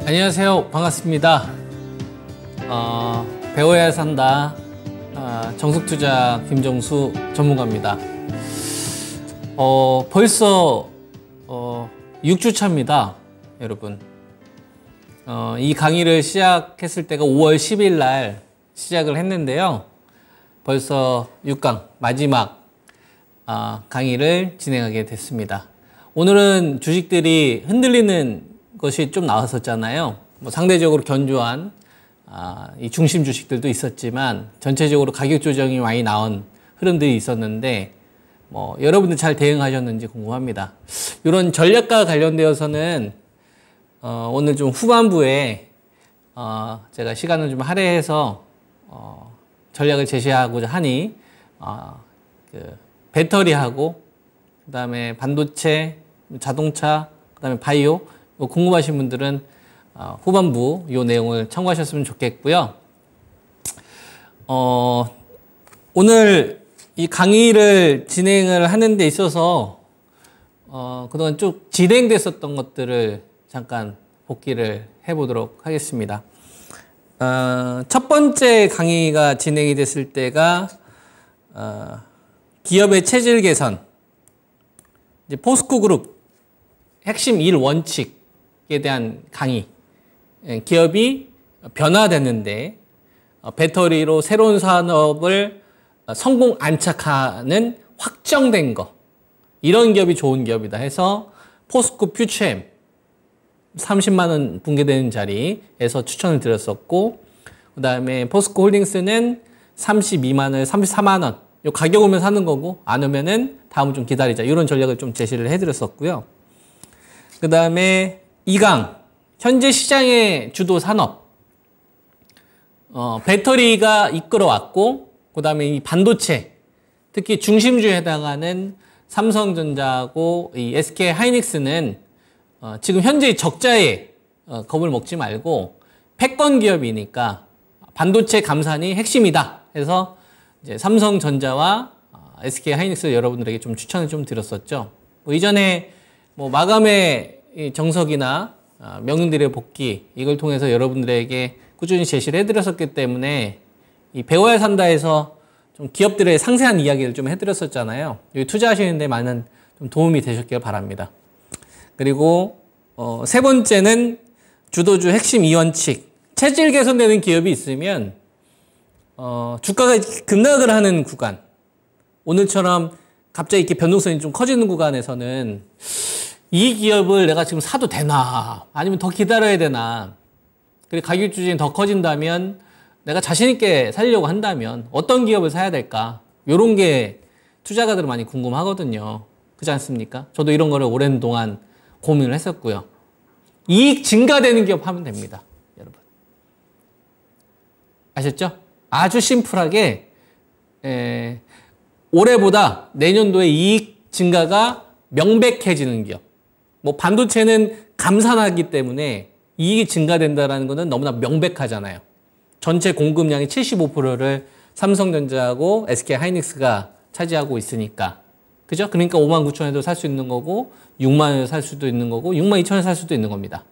안녕하세요. 반갑습니다. 배워야 산다. 정석투자 김정수 전문가입니다. 벌써 6주차입니다. 여러분. 이 강의를 시작했을 때가 5월 10일 날 시작을 했는데요. 벌써 6강 마지막 강의를 진행하게 됐습니다. 오늘은 주식들이 흔들리는 것이 좀 나왔었잖아요. 뭐 상대적으로 견조한 이 중심 주식들도 있었지만 전체적으로 가격 조정이 많이 나온 흐름들이 있었는데 여러분들 잘 대응하셨는지 궁금합니다. 이런 전략과 관련되어서는 오늘 좀 후반부에 제가 시간을 좀 할애해서 전략을 제시하고자 하니 배터리하고 그 다음에 반도체, 자동차, 그 다음에 바이오 궁금하신 분들은 후반부 이 내용을 참고하셨으면 좋겠고요. 오늘 이 강의를 진행을 하는 데 있어서 그동안 쭉 진행됐었던 것들을 잠깐 복기를 해보도록 하겠습니다. 첫 번째 강의가 진행이 됐을 때가 기업의 체질 개선, 이제 포스코 그룹 핵심 1원칙에 대한 강의. 기업이 변화됐는데 배터리로 새로운 산업을 성공 안착하는 확정된 거, 이런 기업이 좋은 기업이다 해서 포스코 퓨처엠 30만 원 붕괴되는 자리에서 추천을 드렸었고, 그 다음에 포스코 홀딩스는 32만 원, 34만 원 요 가격 오면 사는 거고, 안 오면은 다음 좀 기다리자, 이런 전략을 좀 제시를 해드렸었고요. 그 다음에 2강 현재 시장의 주도 산업, 배터리가 이끌어왔고, 그 다음에 이 반도체, 특히 중심주에 해당하는 삼성전자하고 이 SK 하이닉스는 지금 현재 적자에 겁을 먹지 말고 패권 기업이니까 반도체 감산이 핵심이다 해서 이제 삼성전자와 SK 하이닉스 여러분들에게 좀 추천을 좀 드렸었죠. 이전에 마감의 정석이나 명인들의 복귀, 이걸 통해서 여러분들에게 꾸준히 제시를 해드렸었기 때문에 이 배워야 산다에서 좀 기업들의 상세한 이야기를 좀 해드렸었잖아요. 여기 투자하시는데 많은 좀 도움이 되셨길 바랍니다. 그리고 세 번째는 주도주 핵심 2원칙. 체질 개선되는 기업이 있으면 주가가 급락을 하는 구간, 오늘처럼 갑자기 이렇게 변동성이 좀 커지는 구간에서는 이 기업을 내가 지금 사도 되나, 아니면 더 기다려야 되나, 그리고 가격 조정이 더 커진다면 내가 자신 있게 살려고 한다면 어떤 기업을 사야 될까, 이런 게 투자가들은 많이 궁금하거든요. 그렇지 않습니까? 저도 이런 거를 오랜 동안 고민을 했었고요. 이익 증가되는 기업 하면 됩니다, 여러분. 아셨죠? 아주 심플하게 올해보다 내년도에 이익 증가가 명백해지는 기업. 반도체는 감산하기 때문에 이익이 증가된다는 것은 너무나 명백하잖아요. 전체 공급량의 75%를 삼성전자하고 SK 하이닉스가 차지하고 있으니까. 그죠? 그러니까 59,000원에도 살 수 있는 거고, 6만 원에 살 수도 있는 거고, 62,000원에 살 수도 있는 겁니다.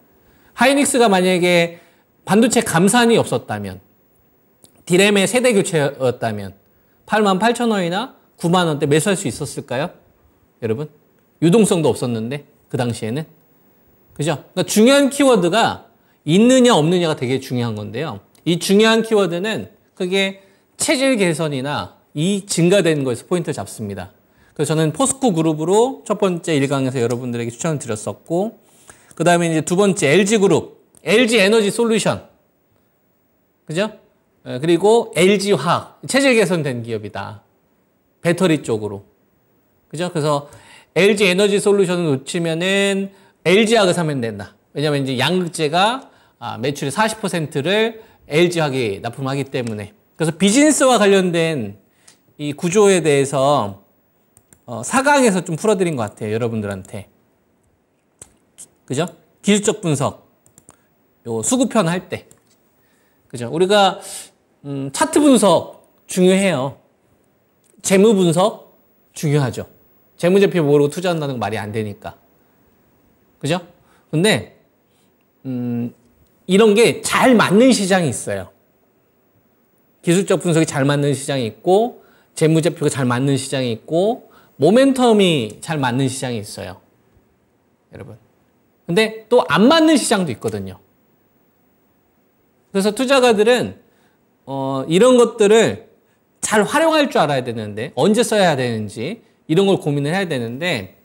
하이닉스가 만약에 반도체 감산이 없었다면, 디램의 세대 교체였다면 88,000원이나 9만 원대 매수할 수 있었을까요? 여러분? 유동성도 없었는데 그 당시에는. 그죠? 그러니까 중요한 키워드가 있느냐 없느냐가 되게 중요한 건데요. 이 중요한 키워드는 그게 체질 개선이나 이익 증가되는 거에서 포인트를 잡습니다. 그래서 저는 포스코 그룹으로 첫 번째 1강에서 여러분들에게 추천을 드렸었고, 그 다음에 이제 두 번째 LG그룹, LG 에너지 솔루션. 그죠? 그리고 LG화학, 체질 개선된 기업이다. 배터리 쪽으로. 그죠? 그래서 LG 에너지 솔루션을 놓치면은 LG화학을 사면 된다. 왜냐면 이제 양극재가 매출의 40%를 LG화학에 납품하기 때문에. 그래서 비즈니스와 관련된 이 구조에 대해서 4강에서 좀 풀어드린 것 같아요, 여러분들한테. 그죠? 기술적 분석, 요 수급편 할 때. 그죠? 우리가 차트 분석 중요해요. 재무 분석 중요하죠. 재무제표 모르고 투자한다는 거 말이 안 되니까. 그죠? 근데 이런 게 잘 맞는 시장이 있어요. 기술적 분석이 잘 맞는 시장이 있고 재무제표가 잘 맞는 시장이 있고 모멘텀이 잘 맞는 시장이 있어요. 여러분. 근데 또 안 맞는 시장도 있거든요. 그래서 투자가들은 이런 것들을 잘 활용할 줄 알아야 되는데 언제 써야 되는지 이런 걸 고민을 해야 되는데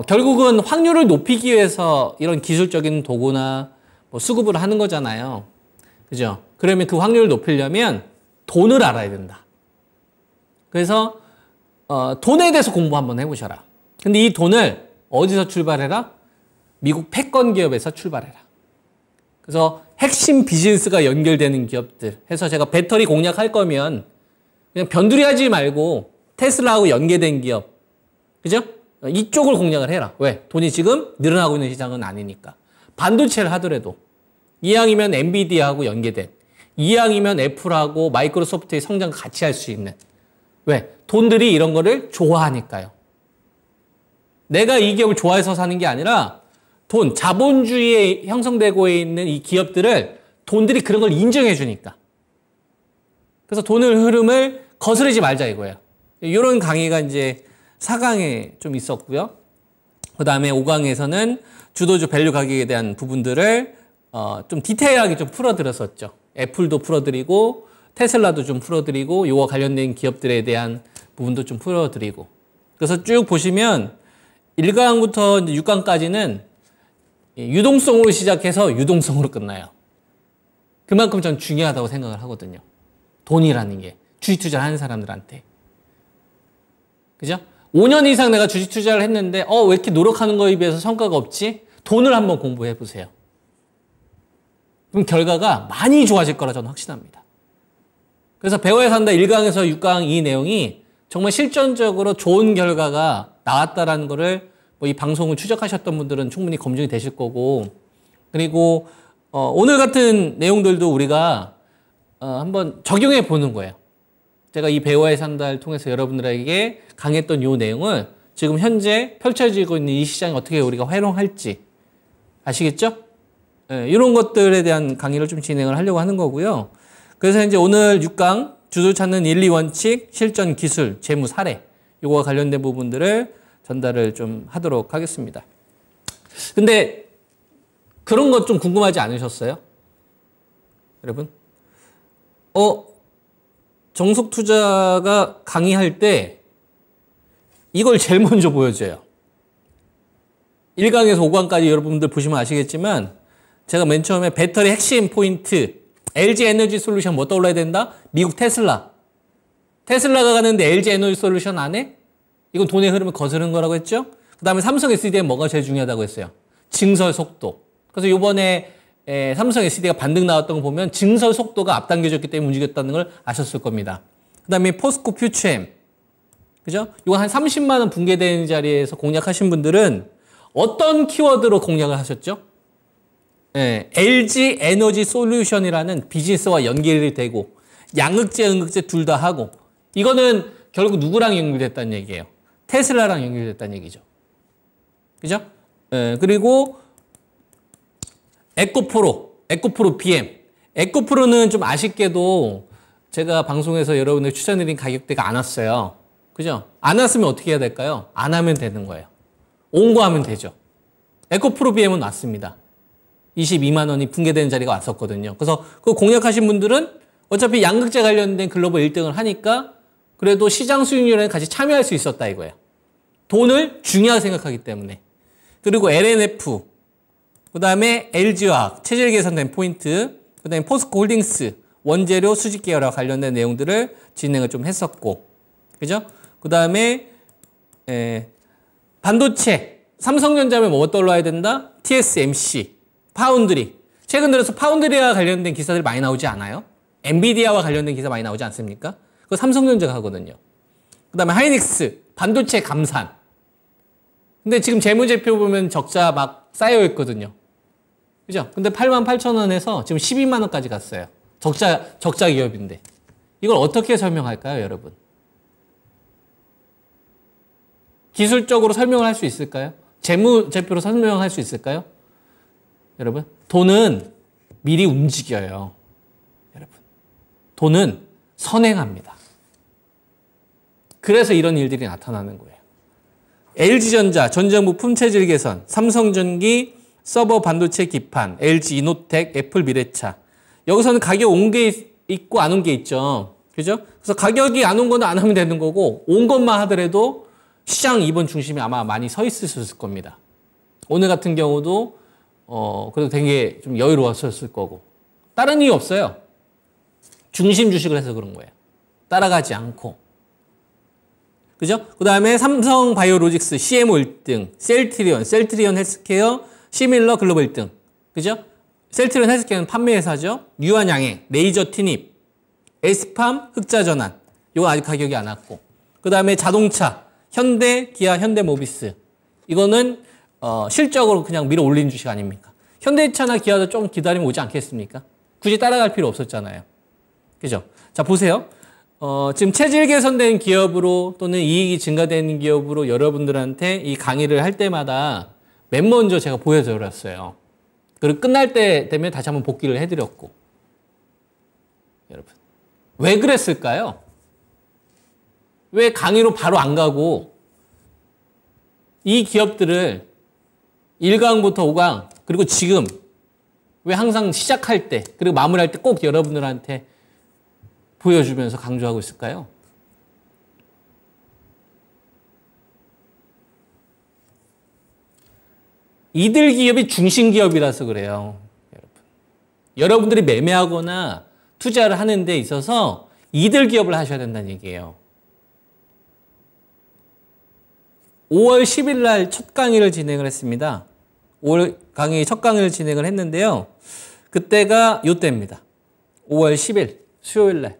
결국은 확률을 높이기 위해서 이런 기술적인 도구나 뭐 수급을 하는 거잖아요. 그죠? 그러면 그 확률을 높이려면 돈을 알아야 된다. 그래서 돈에 대해서 공부 한번 해보셔라. 근데 이 돈을 어디서 출발해라? 미국 패권 기업에서 출발해라. 그래서 핵심 비즈니스가 연결되는 기업들 해서 제가 배터리 공략할 거면 그냥 변두리 하지 말고 테슬라하고 연계된 기업, 그죠? 이쪽을 공략을 해라. 왜? 돈이 지금 늘어나고 있는 시장은 아니니까. 반도체를 하더라도 이왕이면 엔비디아하고 연계된, 이왕이면 애플하고 마이크로소프트의 성장 같이 할 수 있는. 왜? 돈들이 이런 거를 좋아하니까요. 내가 이 기업을 좋아해서 사는 게 아니라 돈, 자본주의에 형성되고 있는 이 기업들을 돈들이 그런 걸 인정해 주니까. 그래서 돈의 흐름을 거스르지 말자 이거예요. 이런 강의가 이제 4강에 좀 있었고요. 그 다음에 5강에서는 주도주 밸류 가격에 대한 부분들을 좀 디테일하게 좀 풀어드렸었죠. 애플도 풀어드리고 테슬라도 좀 풀어드리고 이와 관련된 기업들에 대한 부분도 좀 풀어드리고. 그래서 쭉 보시면 1강부터 6강까지는 유동성으로 시작해서 유동성으로 끝나요. 그만큼 전 중요하다고 생각을 하거든요. 돈이라는 게 주식 투자를 하는 사람들한테. 그죠? 5년 이상 내가 주식 투자를 했는데 왜 이렇게 노력하는 거에 비해서 성과가 없지? 돈을 한번 공부해 보세요. 그럼 결과가 많이 좋아질 거라 저는 확신합니다. 그래서 배워야 산다 1강에서 6강 이 내용이 정말 실전적으로 좋은 결과가 나왔다라는 거를 뭐 이 방송을 추적하셨던 분들은 충분히 검증이 되실 거고, 그리고 오늘 같은 내용들도 우리가 한번 적용해 보는 거예요. 제가 이 배워야 산다를 통해서 여러분들에게 강했던 이 내용을 지금 현재 펼쳐지고 있는 이 시장에 어떻게 우리가 활용할지 아시겠죠? 네, 이런 것들에 대한 강의를 좀 진행을 하려고 하는 거고요. 그래서 이제 오늘 6강 주도 찾는 1, 2원칙, 실전 기술, 재무 사례 이거와 관련된 부분들을 전달을 좀 하도록 하겠습니다. 근데 그런 것 좀 궁금하지 않으셨어요? 여러분? 정석투자가 강의할 때 이걸 제일 먼저 보여줘요. 1강에서 5강까지 여러분들 보시면 아시겠지만 제가 맨 처음에 배터리 핵심 포인트 LG 에너지 솔루션 뭐 떠올라야 된다? 미국 테슬라. 테슬라가 가는데 LG 에너지 솔루션 안 해? 이건 돈의 흐름을 거스르는 거라고 했죠? 그 다음에 삼성 SD는 뭐가 제일 중요하다고 했어요? 증설 속도. 그래서 이번에 삼성 SD가 반등 나왔던 거 보면 증설 속도가 앞당겨졌기 때문에 움직였다는 걸 아셨을 겁니다. 그 다음에 포스코 퓨처엠. 그죠? 이거 한 30만 원 붕괴되는 자리에서 공략하신 분들은 어떤 키워드로 공략을 하셨죠? LG 에너지 솔루션이라는 비즈니스와 연결이 되고 양극재, 음극재 둘 다 하고 이거는 결국 누구랑 연결됐다는 얘기예요? 테슬라랑 연결됐다는 얘기죠. 그죠? 그리고 에코프로 BM. 에코프로는 좀 아쉽게도 제가 방송에서 여러분들 추천드린 가격대가 안 왔어요. 그죠? 안 왔으면 어떻게 해야 될까요? 안 하면 되는 거예요. 온거하면 되죠. 에코프로 BM은 왔습니다. 22만 원이 붕괴되는 자리가 왔었거든요. 그래서 그 공략하신 분들은 어차피 양극재 관련된 글로벌 1등을 하니까 그래도 시장 수익률에 같이 참여할 수 있었다 이거예요. 돈을 중요하게 생각하기 때문에. 그리고 LNF, 그 다음에 LG화학, 체질 개선된 포인트, 그 다음에 포스코 홀딩스, 원재료 수직 계열과 관련된 내용들을 진행을 좀 했었고, 그죠? 그 다음에 반도체, 삼성전자면 뭐 떠올라야 된다? TSMC, 파운드리. 최근 들어서 파운드리와 관련된 기사들이 많이 나오지 않아요? 엔비디아와 관련된 기사 많이 나오지 않습니까? 그거 삼성전자가 하거든요. 그 다음에 하이닉스, 반도체 감산. 근데 지금 재무제표 보면 적자 막 쌓여 있거든요. 그죠? 근데 88,000원에서 지금 12만 원까지 갔어요. 적자 기업인데. 이걸 어떻게 설명할까요, 여러분? 기술적으로 설명을 할 수 있을까요? 재무제표로 설명할 수 있을까요? 여러분, 돈은 미리 움직여요. 여러분, 돈은 선행합니다. 그래서 이런 일들이 나타나는 거예요. LG전자 전장 부품 체질 개선, 삼성전기 서버 반도체 기판, LG 이노텍, 애플 미래차. 여기서는 가격 온 게 있고 안 온 게 있죠. 그죠? 그래서 가격이 안 온 거는 안 하면 되는 거고, 온 것만 하더라도 시장 이번 중심이 아마 많이 서 있을 겁니다. 오늘 같은 경우도 그래도 되게 좀 여유로웠을 거고. 다른 이유 없어요. 중심 주식을 해서 그런 거예요. 따라가지 않고. 그죠? 그 다음에 삼성 바이오로직스, CMO 1등, 셀트리온 헬스케어, 시밀러 글로벌 1등. 그죠? 셀트리온 헬스케어는 판매회사죠. 유한양행, 레이저 티닙, 에스팜, 흑자전환. 이건 아직 가격이 안 왔고. 그 다음에 자동차, 현대, 기아, 현대모비스. 이거는 실적으로 그냥 밀어 올린 주식 아닙니까? 현대차나 기아도 좀 기다리면 오지 않겠습니까? 굳이 따라갈 필요 없었잖아요. 그죠? 자, 보세요. 지금 체질 개선된 기업으로 또는 이익이 증가되는 기업으로 여러분들한테 이 강의를 할 때마다 맨 먼저 제가 보여드렸어요. 그리고 끝날 때 되면 다시 한번 복귀를 해드렸고. 여러분, 왜 그랬을까요? 왜 강의로 바로 안 가고 이 기업들을 1강부터 5강 그리고 지금 왜 항상 시작할 때 그리고 마무리할 때 꼭 여러분들한테 보여주면서 강조하고 있을까요? 이들 기업이 중심 기업이라서 그래요. 여러분들이 매매하거나 투자를 하는 데 있어서 이들 기업을 하셔야 된다는 얘기예요. 5월 10일 날 첫 강의를 진행을 했습니다. 5월 강의 첫 강의를 진행을 했는데요. 그때가 요때입니다. 5월 10일 수요일 날.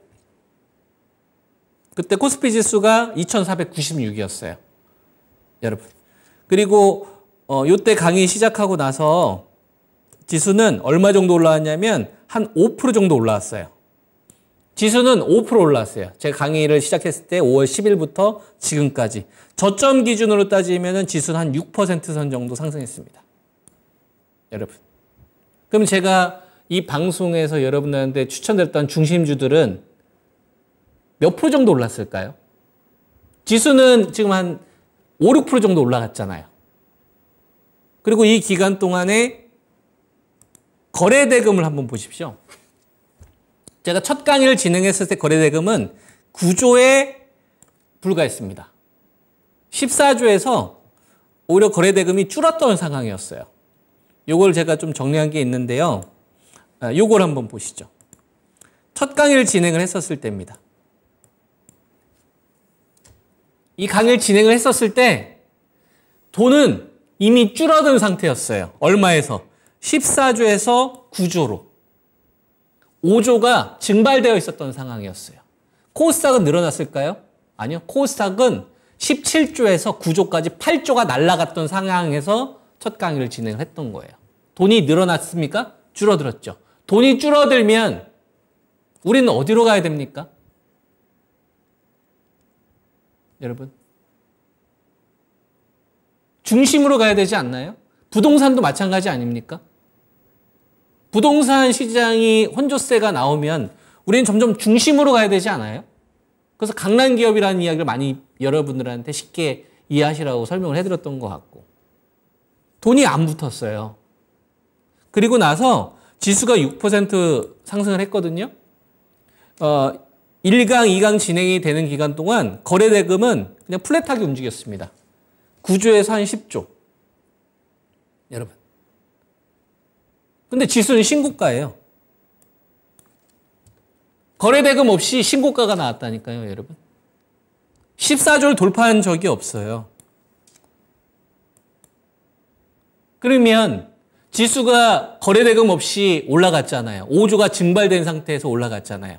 그때 코스피 지수가 2496이었어요. 여러분. 그리고 요때 강의 시작하고 나서 지수는 얼마 정도 올라왔냐면 한 5% 정도 올라왔어요. 지수는 5% 올라왔어요. 제가 강의를 시작했을 때 5월 10일부터 지금까지. 저점 기준으로 따지면 지수는 한 6% 선 정도 상승했습니다. 여러분. 그럼 제가 이 방송에서 여러분들한테 추천드렸던 중심주들은 몇 프로 정도 올랐을까요? 지수는 지금 한 5, 6% 정도 올라갔잖아요. 그리고 이 기간 동안에 거래대금을 한번 보십시오. 제가 첫 강의를 진행했을 때 거래대금은 9조에 불과했습니다. 14조에서 오히려 거래대금이 줄었던 상황이었어요. 요걸 제가 좀 정리한 게 있는데요. 요걸 한번 보시죠. 첫 강의를 진행을 했었을 때입니다. 이 강의를 진행을 했었을 때 돈은 이미 줄어든 상태였어요. 얼마에서? 14조에서 9조로. 5조가 증발되어 있었던 상황이었어요. 코스닥은 늘어났을까요? 아니요. 코스닥은 17조에서 9조까지 8조가 날아갔던 상황에서 첫 강의를 진행을 했던 거예요. 돈이 늘어났습니까? 줄어들었죠. 돈이 줄어들면 우리는 어디로 가야 됩니까? 여러분. 중심으로 가야 되지 않나요? 부동산도 마찬가지 아닙니까? 부동산 시장이 혼조세가 나오면 우리는 점점 중심으로 가야 되지 않아요? 그래서 강남기업이라는 이야기를 많이 여러분들한테 쉽게 이해하시라고 설명을 해드렸던 것 같고. 돈이 안 붙었어요. 그리고 나서 지수가 6% 상승을 했거든요. 1강, 2강 진행이 되는 기간 동안 거래대금은 그냥 플랫하게 움직였습니다. 9조에서 한 10조. 여러분. 근데 지수는 신고가예요. 거래대금 없이 신고가가 나왔다니까요, 여러분. 14조를 돌파한 적이 없어요. 그러면 지수가 거래대금 없이 올라갔잖아요. 5조가 증발된 상태에서 올라갔잖아요.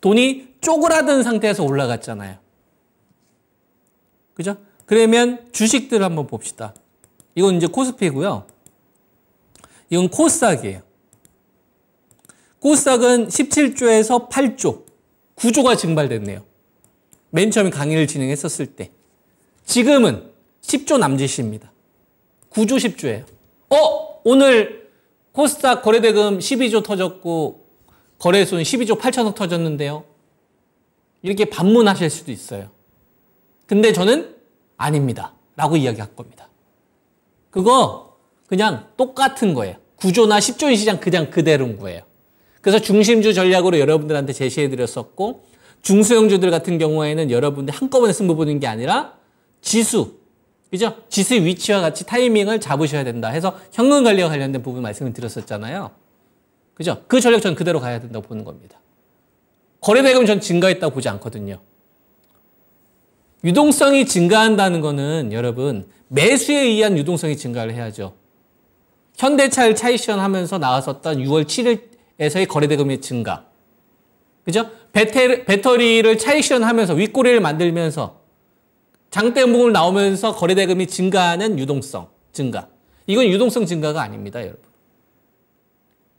돈이 쪼그라든 상태에서 올라갔잖아요. 그죠? 그러면 주식들 한번 봅시다. 이건 이제 코스피고요. 이건 코스닥이에요. 코스닥은 17조에서 8조, 9조가 증발됐네요. 맨 처음에 강의를 진행했었을 때. 지금은 10조 남짓입니다. 9조 10조예요. 오늘 코스닥 거래대금 12조 터졌고 거래소는 12조 8천억 터졌는데요. 이렇게 반문하실 수도 있어요. 근데 저는 아닙니다. 라고 이야기할 겁니다. 그거 그냥 똑같은 거예요. 구조나 10조인 시장 그냥 그대로인 거예요. 그래서 중심주 전략으로 여러분들한테 제시해드렸었고 중소형주들 같은 경우에는 여러분들 한꺼번에 승부 보는 게 아니라 지수, 그죠? 지수의 위치와 같이 타이밍을 잡으셔야 된다 해서 현금 관리와 관련된 부분 말씀을 드렸었잖아요. 그죠? 그 전략 전 그대로 가야 된다고 보는 겁니다. 거래대금 전 증가했다고 보지 않거든요. 유동성이 증가한다는 거는 여러분 매수에 의한 유동성이 증가를 해야죠. 현대차를 차익실현하면서 나왔었던 6월 7일에서의 거래대금의 증가. 그죠? 배터리를 차익실현하면서 윗꼬리를 만들면서 장대음봉을 나오면서 거래대금이 증가하는 유동성 증가. 이건 유동성 증가가 아닙니다, 여러분.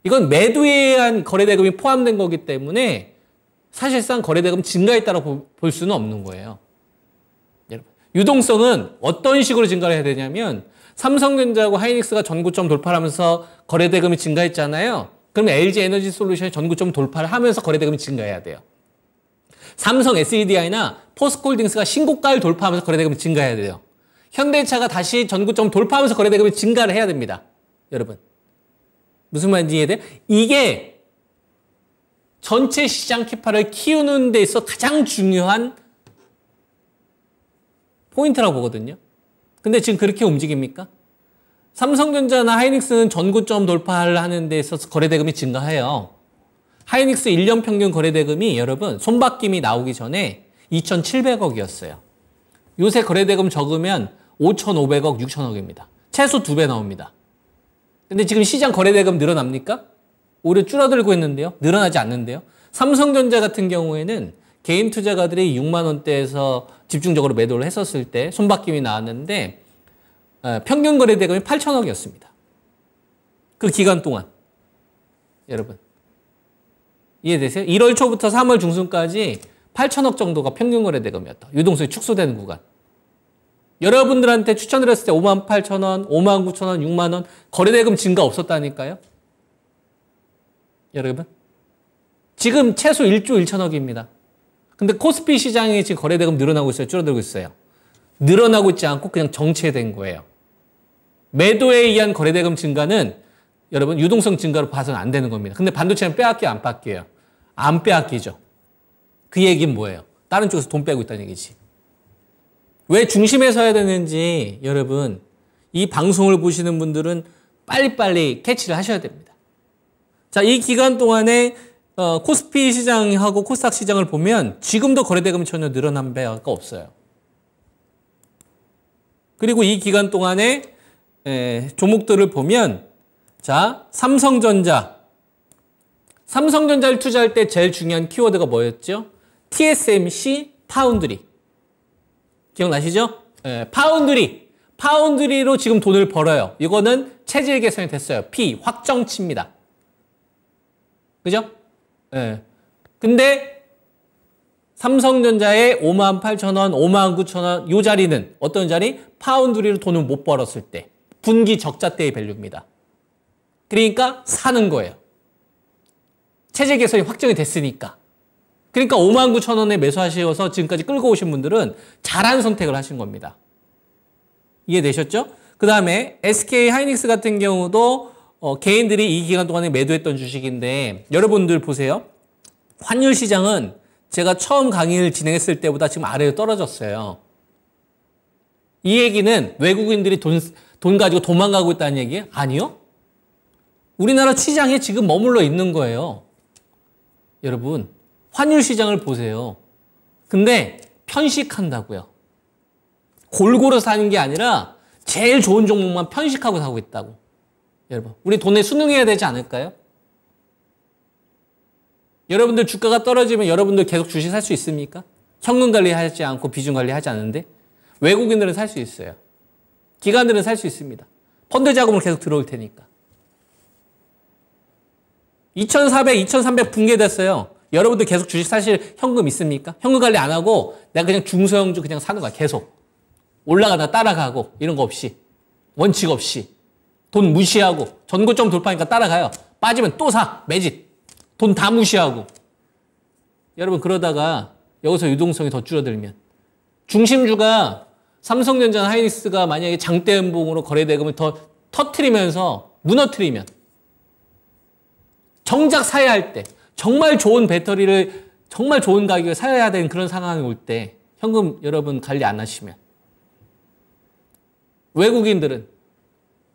이건 매도에 의한 거래대금이 포함된 거기 때문에 사실상 거래대금 증가했다고 볼 수는 없는 거예요. 여러분, 유동성은 어떤 식으로 증가를 해야 되냐면 삼성전자하고 하이닉스가 전고점 돌파하면서 거래대금이 증가했잖아요. 그러면 LG에너지솔루션이 전고점 돌파를 하면서 거래대금이 증가해야 돼요. 삼성 SDI나 포스코홀딩스가 신고가를 돌파하면서 거래대금이 증가해야 돼요. 현대차가 다시 전고점 돌파하면서 거래대금이 증가를 해야 됩니다. 여러분. 무슨 말인지 이해돼요? 이게 전체 시장 캐파를 키우는 데 있어 가장 중요한 포인트라고 보거든요. 근데 지금 그렇게 움직입니까? 삼성전자나 하이닉스는 전고점 돌파를 하는 데 있어서 거래대금이 증가해요. 하이닉스 1년 평균 거래대금이 여러분 손바뀜이 나오기 전에 2,700억이었어요. 요새 거래대금 적으면 5,500억, 6,000억입니다. 최소 2배 나옵니다. 근데 지금 시장 거래대금 늘어납니까? 오히려 줄어들고 있는데요. 늘어나지 않는데요. 삼성전자 같은 경우에는 개인 투자가들이 6만 원대에서 집중적으로 매도를 했었을 때 손바뀜이 나왔는데 평균 거래대금이 8,000억이었습니다. 그 기간 동안. 여러분. 이해되세요? 1월 초부터 3월 중순까지 8,000억 정도가 평균 거래대금이었다. 유동성이 축소되는 구간. 여러분들한테 추천드렸을 때 58,000원, 59,000원, 6만원 거래대금 증가 없었다니까요. 여러분. 지금 최소 1조 1천억입니다. 근데 코스피 시장이 지금 거래대금 늘어나고 있어요? 줄어들고 있어요? 늘어나고 있지 않고 그냥 정체된 거예요. 매도에 의한 거래대금 증가는 여러분 유동성 증가로 봐서는 안 되는 겁니다. 근데 반도체는 빼앗겨요? 안 빼앗겨요? 안 빼앗기죠. 그 얘기는 뭐예요? 다른 쪽에서 돈 빼고 있다는 얘기지. 왜 중심에 서야 되는지 여러분 이 방송을 보시는 분들은 빨리빨리 캐치를 하셔야 됩니다. 자, 이 기간 동안에 코스피 시장하고 코스닥 시장을 보면 지금도 거래대금이 전혀 늘어난 바가 없어요. 그리고 이 기간 동안에 종목들을 보면 자, 삼성전자를 투자할 때 제일 중요한 키워드가 뭐였죠? TSMC 파운드리. 기억나시죠? 파운드리로 지금 돈을 벌어요. 이거는 체질 개선이 됐어요. P, 확정치입니다. 그죠? 근데 삼성전자의 58,000원, 59,000원 이 자리는 어떤 자리? 파운드리로 돈을 못 벌었을 때. 분기 적자 때의 밸류입니다. 그러니까 사는 거예요. 체질 개선이 확정이 됐으니까. 그러니까 59,000원에 매수하셔서 지금까지 끌고 오신 분들은 잘한 선택을 하신 겁니다. 이해되셨죠? 그 다음에 SK 하이닉스 같은 경우도 개인들이 이 기간 동안에 매도했던 주식인데 여러분들 보세요. 환율 시장은 제가 처음 강의를 진행했을 때보다 지금 아래로 떨어졌어요. 이 얘기는 외국인들이 돈 가지고 도망가고 있다는 얘기예요? 아니요. 우리나라 시장에 지금 머물러 있는 거예요. 여러분, 환율 시장을 보세요. 근데 편식한다고요. 골고루 사는 게 아니라 제일 좋은 종목만 편식하고 사고 있다고. 여러분, 우리 돈에 순응해야 되지 않을까요? 여러분들 주가가 떨어지면 여러분들 계속 주식 살 수 있습니까? 현금 관리하지 않고 비중 관리하지 않는데 외국인들은 살 수 있어요. 기관들은 살 수 있습니다. 펀드 자금은 계속 들어올 테니까. 2,400, 2,300 붕괴됐어요. 여러분들 계속 주식 사실 현금 있습니까? 현금 관리 안 하고 내가 그냥 중소형주 그냥 사는 거야. 계속. 올라가다 따라가고 이런 거 없이. 원칙 없이. 돈 무시하고 전고점 돌파니까 따라가요. 빠지면 또 사. 매집. 돈 다 무시하고. 여러분 그러다가 여기서 유동성이 더 줄어들면 중심주가 삼성전자나 하이닉스가 만약에 장대음봉으로 거래대금을 더 터트리면서 무너뜨리면 정작 사야 할 때 정말 좋은 배터리를 정말 좋은 가격에 사야 되는 그런 상황이 올 때 현금 여러분 관리 안 하시면 외국인들은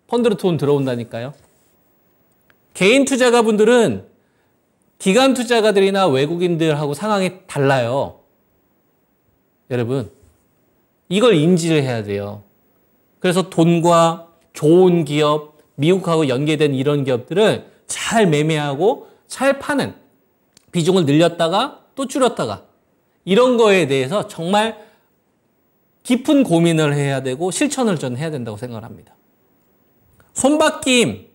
펀드로 돈 들어온다니까요. 개인 투자가분들은 기관 투자가들이나 외국인들하고 상황이 달라요. 여러분 이걸 인지를 해야 돼요. 그래서 돈과 좋은 기업, 미국하고 연계된 이런 기업들을 잘 매매하고 잘 파는 비중을 늘렸다가 또 줄였다가 이런 거에 대해서 정말 깊은 고민을 해야 되고 실천을 저는 해야 된다고 생각을 합니다. 손바뀜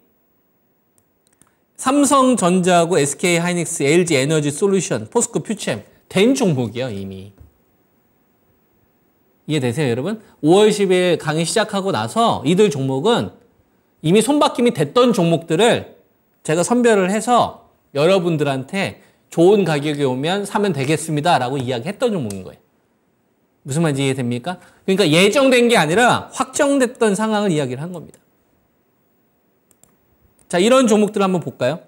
삼성전자하고 SK하이닉스, LG에너지솔루션, 포스코 퓨처엠 된 종목이에요. 이미. 이해되세요 여러분? 5월 10일 강의 시작하고 나서 이들 종목은 이미 손바뀜이 됐던 종목들을 제가 선별을 해서 여러분들한테 좋은 가격이 오면 사면 되겠습니다 라고 이야기했던 종목인 거예요. 무슨 말인지 이해됩니까? 그러니까 예정된 게 아니라 확정됐던 상황을 이야기를 한 겁니다. 자, 이런 종목들을 한번 볼까요?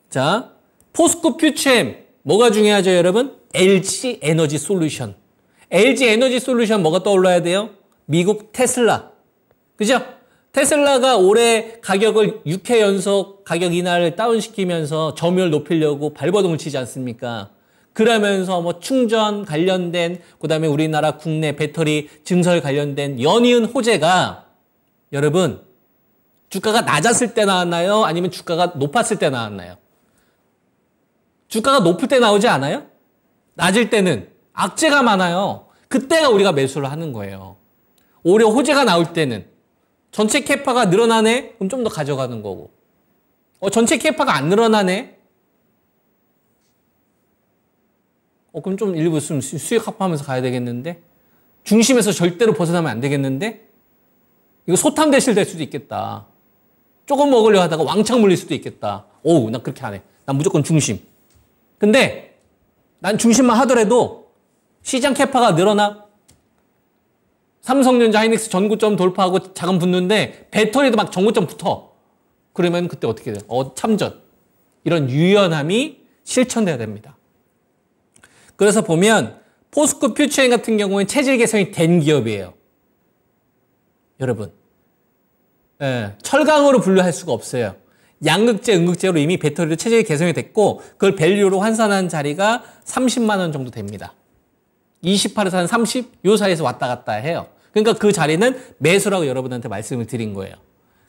자, 포스코 퓨처엠 뭐가 중요하죠 여러분? LG 에너지 솔루션. LG 에너지 솔루션 뭐가 떠올라야 돼요? 미국 테슬라. 그죠? 테슬라가 올해 가격을 6회 연속 가격 인하를 다운시키면서 점유율 높이려고 발버둥을 치지 않습니까? 그러면서 뭐 충전 관련된 그다음에 우리나라 국내 배터리 증설 관련된 연이은 호재가 여러분 주가가 낮았을 때 나왔나요? 아니면 주가가 높았을 때 나왔나요? 주가가 높을 때 나오지 않아요? 낮을 때는 악재가 많아요. 그때가 우리가 매수를 하는 거예요. 오히려 호재가 나올 때는 전체 캐파가 늘어나네? 그럼 좀 더 가져가는 거고. 전체 캐파가 안 늘어나네? 그럼 좀 일부 있으면 수익 확보하면서 가야 되겠는데? 중심에서 절대로 벗어나면 안 되겠는데? 이거 소탐대실 될 수도 있겠다. 조금 먹으려 하다가 왕창 물릴 수도 있겠다. 오우, 나 그렇게 안 해. 난 무조건 중심. 근데 난 중심만 하더라도 시장 캐파가 늘어나? 삼성전자 하이닉스 전고점 돌파하고 자금 붙는데 배터리도 막 전고점 붙어. 그러면 그때 어떻게 돼요? 참전. 이런 유연함이 실천돼야 됩니다. 그래서 보면 포스코 퓨처엠 같은 경우는 체질 개선이 된 기업이에요. 여러분. 철강으로 분류할 수가 없어요. 양극재, 음극재로 이미 배터리도 체질 개선이 됐고 그걸 밸류로 환산한 자리가 30만 원 정도 됩니다. 28에서 한 30? 요 사이에서 왔다 갔다 해요. 그러니까 그 자리는 매수라고 여러분한테 말씀을 드린 거예요.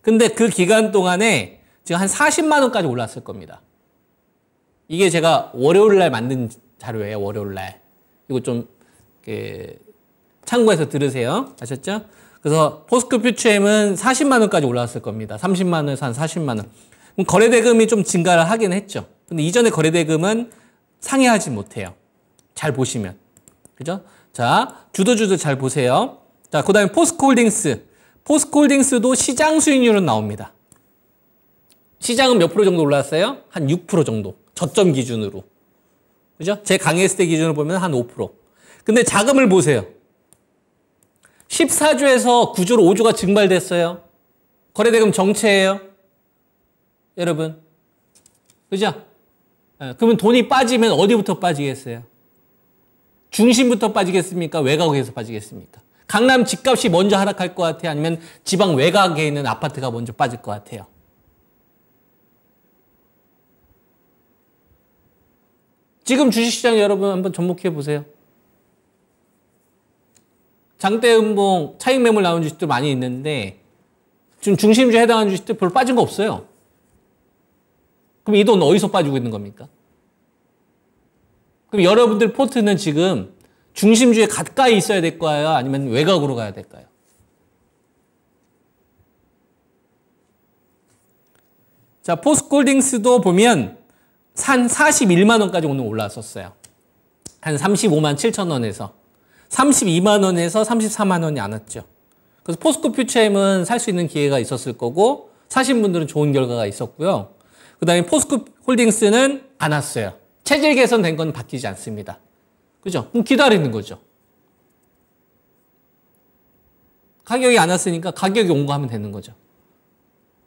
근데 그 기간 동안에 지금 한 40만 원까지 올랐을 겁니다. 이게 제가 월요일 날 만든 자료예요. 월요일 날. 이거 좀 참고해서 들으세요. 아셨죠? 그래서 포스코 퓨처엠은 40만 원까지 올라왔을 겁니다. 30만 원에서 한 40만 원. 그럼 거래대금이 좀 증가를 하긴 했죠. 근데 이전에 거래대금은 상회하지 못해요. 잘 보시면. 그죠? 자, 주도 잘 보세요. 자, 그 다음에 포스코홀딩스. 포스코홀딩스도 시장 수익률은 나옵니다. 시장은 몇 프로 정도 올랐어요? 한 6% 정도. 저점 기준으로. 그죠? 제 강의했을 때 기준으로 보면 한 5%. 근데 자금을 보세요. 14조에서 9조로 5조가 증발됐어요. 거래대금 정체예요. 여러분. 그죠? 그러면 돈이 빠지면 어디부터 빠지겠어요? 중심부터 빠지겠습니까? 외곽에서 빠지겠습니까? 강남 집값이 먼저 하락할 것 같아요? 아니면 지방 외곽에 있는 아파트가 먼저 빠질 것 같아요? 지금 주식시장 여러분 한번 접목해 보세요. 장대음봉, 차익매물 나온 주식들 많이 있는데 지금 중심주에 해당하는 주식들 별로 빠진 거 없어요. 그럼 이 돈 어디서 빠지고 있는 겁니까? 그럼 여러분들 포트는 지금 중심주에 가까이 있어야 될까요? 아니면 외곽으로 가야 될까요? 자, 포스코홀딩스도 보면 한 41만 원까지 오늘 올라왔었어요. 한 35만 7천 원에서 32만 원에서 34만 원이 안 왔죠. 그래서 포스코 퓨처엠은 살 수 있는 기회가 있었을 거고 사신 분들은 좋은 결과가 있었고요. 그 다음에 포스코 홀딩스는 안 왔어요. 체질 개선된 건 바뀌지 않습니다. 그죠? 그럼 기다리는 거죠. 가격이 안 왔으니까 가격이 온 거 하면 되는 거죠.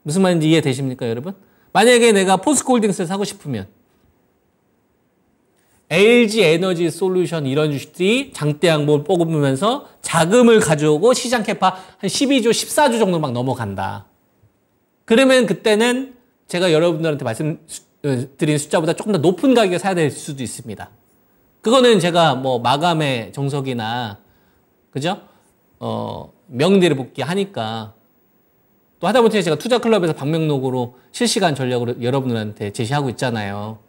무슨 말인지 이해되십니까, 여러분? 만약에 내가 포스코 홀딩스를 사고 싶으면 LG 에너지 솔루션 이런 주식들이 장대 양봉을 뽑으면서 자금을 가져오고 시장 캐파 한 12조, 14조 정도 막 넘어간다. 그러면 그때는 제가 여러분들한테 말씀드린 숫자보다 조금 더 높은 가격에 사야 될 수도 있습니다. 그거는 제가 뭐 마감의 정석이나, 그죠? 명리를 복귀 하니까. 또 하다못해 제가 투자클럽에서 방명록으로 실시간 전략으로 여러분들한테 제시하고 있잖아요.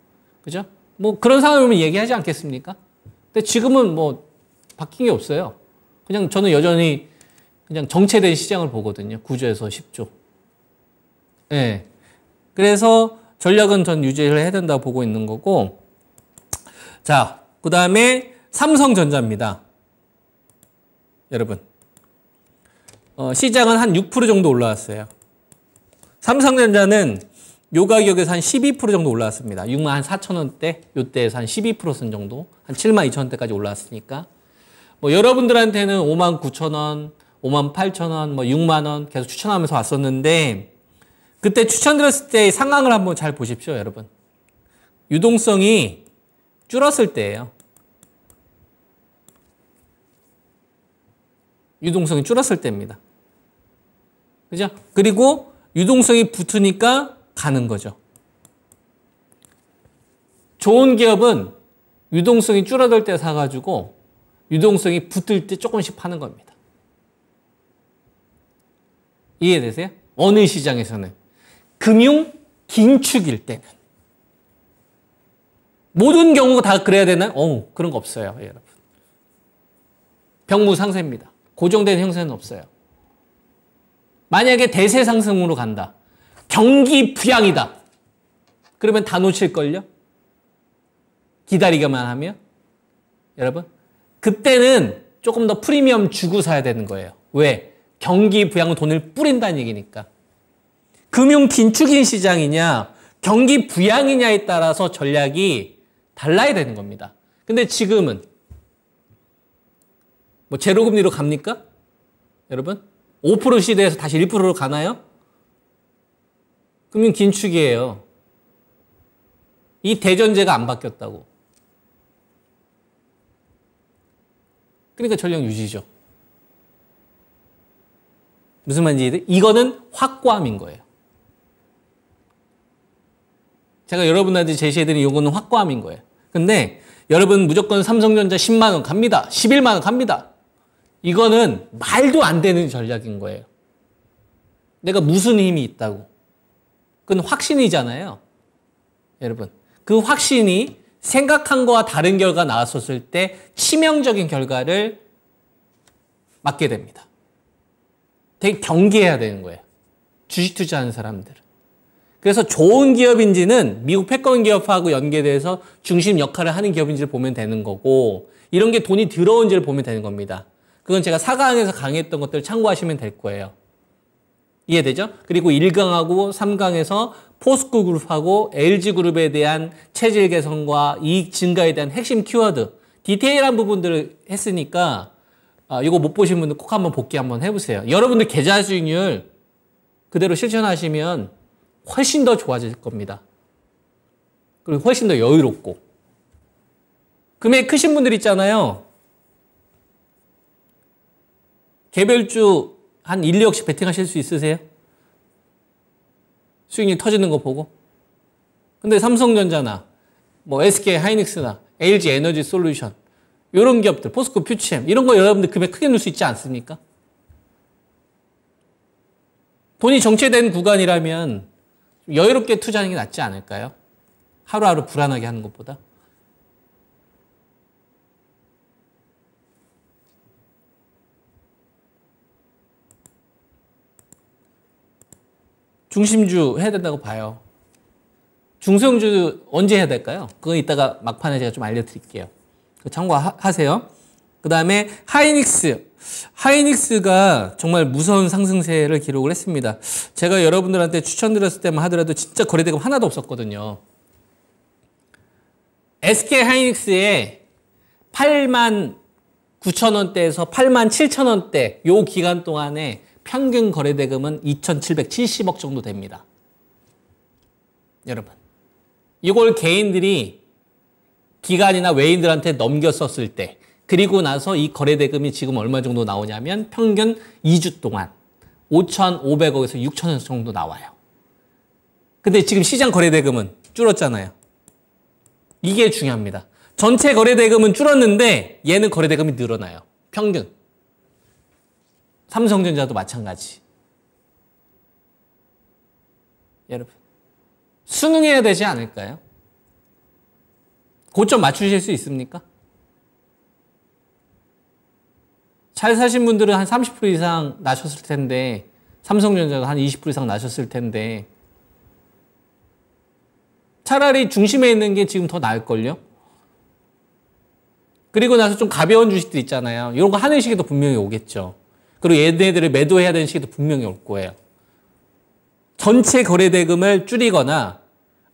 그죠? 뭐 그런 상황이면 얘기하지 않겠습니까? 근데 지금은 뭐 바뀐 게 없어요. 그냥 저는 여전히 그냥 정체된 시장을 보거든요. 9조에서 10조. 예. 네. 그래서 전략은 전 유지를 해야 된다고 보고 있는 거고. 자, 그 다음에 삼성전자입니다. 여러분. 시장은 한 6% 정도 올라왔어요. 삼성전자는 요 가격에서 한 12% 정도 올라왔습니다. 6만 4천 원대, 요때에서 한 12% 정도, 한 7만 2천 원대까지 올라왔으니까. 뭐 여러분들한테는 5만 9천 원, 5만 8천 원, 뭐 6만 원 계속 추천하면서 왔었는데, 그때 추천드렸을 때의 상황을 한번 잘 보십시오, 여러분. 유동성이 줄었을 때예요. 유동성이 줄었을 때입니다. 그죠? 그리고 유동성이 붙으니까 가는 거죠. 좋은 기업은 유동성이 줄어들 때 사가지고 유동성이 붙을 때 조금씩 파는 겁니다. 이해되세요? 어느 시장에서는. 금융 긴축일 때는. 모든 경우가 다 그래야 되나요? 그런 거 없어요, 여러분. 병무상세입니다. 고정된 형세는 없어요. 만약에 대세 상승으로 간다. 경기 부양이다. 그러면 다 놓칠걸요? 기다리기만 하면? 여러분, 그때는 조금 더 프리미엄 주고 사야 되는 거예요. 왜? 경기 부양은 돈을 뿌린다는 얘기니까. 금융 긴축인 시장이냐, 경기 부양이냐에 따라서 전략이 달라야 되는 겁니다. 근데 지금은 뭐 제로금리로 갑니까? 여러분? 5% 시대에서 다시 1%로 가나요? 금융 긴축이에요. 이 대전제가 안 바뀌었다고. 그러니까 전략 유지죠. 무슨 말인지 이거는 확고함인 거예요. 제가 여러분한테 제시해드린 이거는 확고함인 거예요. 근데 여러분 무조건 삼성전자 10만 원 갑니다. 11만 원 갑니다. 이거는 말도 안 되는 전략인 거예요. 내가 무슨 힘이 있다고. 그건 확신이잖아요. 여러분. 그 확신이 생각한 거와 다른 결과가 나왔었을 때 치명적인 결과를 맞게 됩니다. 되게 경계해야 되는 거예요. 주식 투자하는 사람들은. 그래서 좋은 기업인지는 미국 패권 기업하고 연계돼서 중심 역할을 하는 기업인지를 보면 되는 거고, 이런 게 돈이 들어온지를 보면 되는 겁니다. 그건 제가 4강에서 강의했던 것들을 참고하시면 될 거예요. 이해되죠? 그리고 1강하고 3강에서 포스코 그룹하고 LG 그룹에 대한 체질 개선과 이익 증가에 대한 핵심 키워드, 디테일한 부분들을 했으니까 이거 못 보신 분들 꼭 한번 복귀 한번 해보세요. 여러분들 계좌 수익률 그대로 실천하시면 훨씬 더 좋아질 겁니다. 그리고 훨씬 더 여유롭고. 금액 크신 분들 있잖아요. 개별주 한 1, 2억씩 베팅하실 수 있으세요? 수익률 터지는 거 보고. 근데 삼성전자나 뭐 SK 하이닉스나 LG 에너지 솔루션 이런 기업들, 포스코 퓨처엠 이런 거 여러분들 금액 크게 넣을 수 있지 않습니까? 돈이 정체된 구간이라면 여유롭게 투자하는 게 낫지 않을까요? 하루하루 불안하게 하는 것보다. 중심주 해야 된다고 봐요. 중소형주 언제 해야 될까요? 그건 이따가 막판에 제가 좀 알려드릴게요. 참고하세요. 그 다음에 하이닉스. 하이닉스가 정말 무서운 상승세를 기록을 했습니다. 제가 여러분들한테 추천드렸을 때만 하더라도 진짜 거래대금 하나도 없었거든요. SK 하이닉스의 89,000원대에서 87,000원대 요 기간 동안에 평균 거래대금은 2,770억 정도 됩니다. 여러분, 이걸 개인들이 기관이나 외인들한테 넘겼었을 때, 그리고 나서 이 거래대금이 지금 얼마 정도 나오냐면 평균 2주 동안 5,500억에서 6,000억 정도 나와요. 근데 지금 시장 거래대금은 줄었잖아요. 이게 중요합니다. 전체 거래대금은 줄었는데 얘는 거래대금이 늘어나요. 평균. 삼성전자도 마찬가지. 여러분, 순응해야 되지 않을까요? 고점 맞추실 수 있습니까? 잘 사신 분들은 한 30% 이상 나셨을 텐데, 삼성전자가 한 20% 이상 나셨을 텐데, 차라리 중심에 있는 게 지금 더 나을걸요? 그리고 나서 좀 가벼운 주식들 있잖아요. 이런 거 하는 시기도 분명히 오겠죠. 그리고 얘네들을 매도해야 되는 시기도 분명히 올 거예요. 전체 거래대금을 줄이거나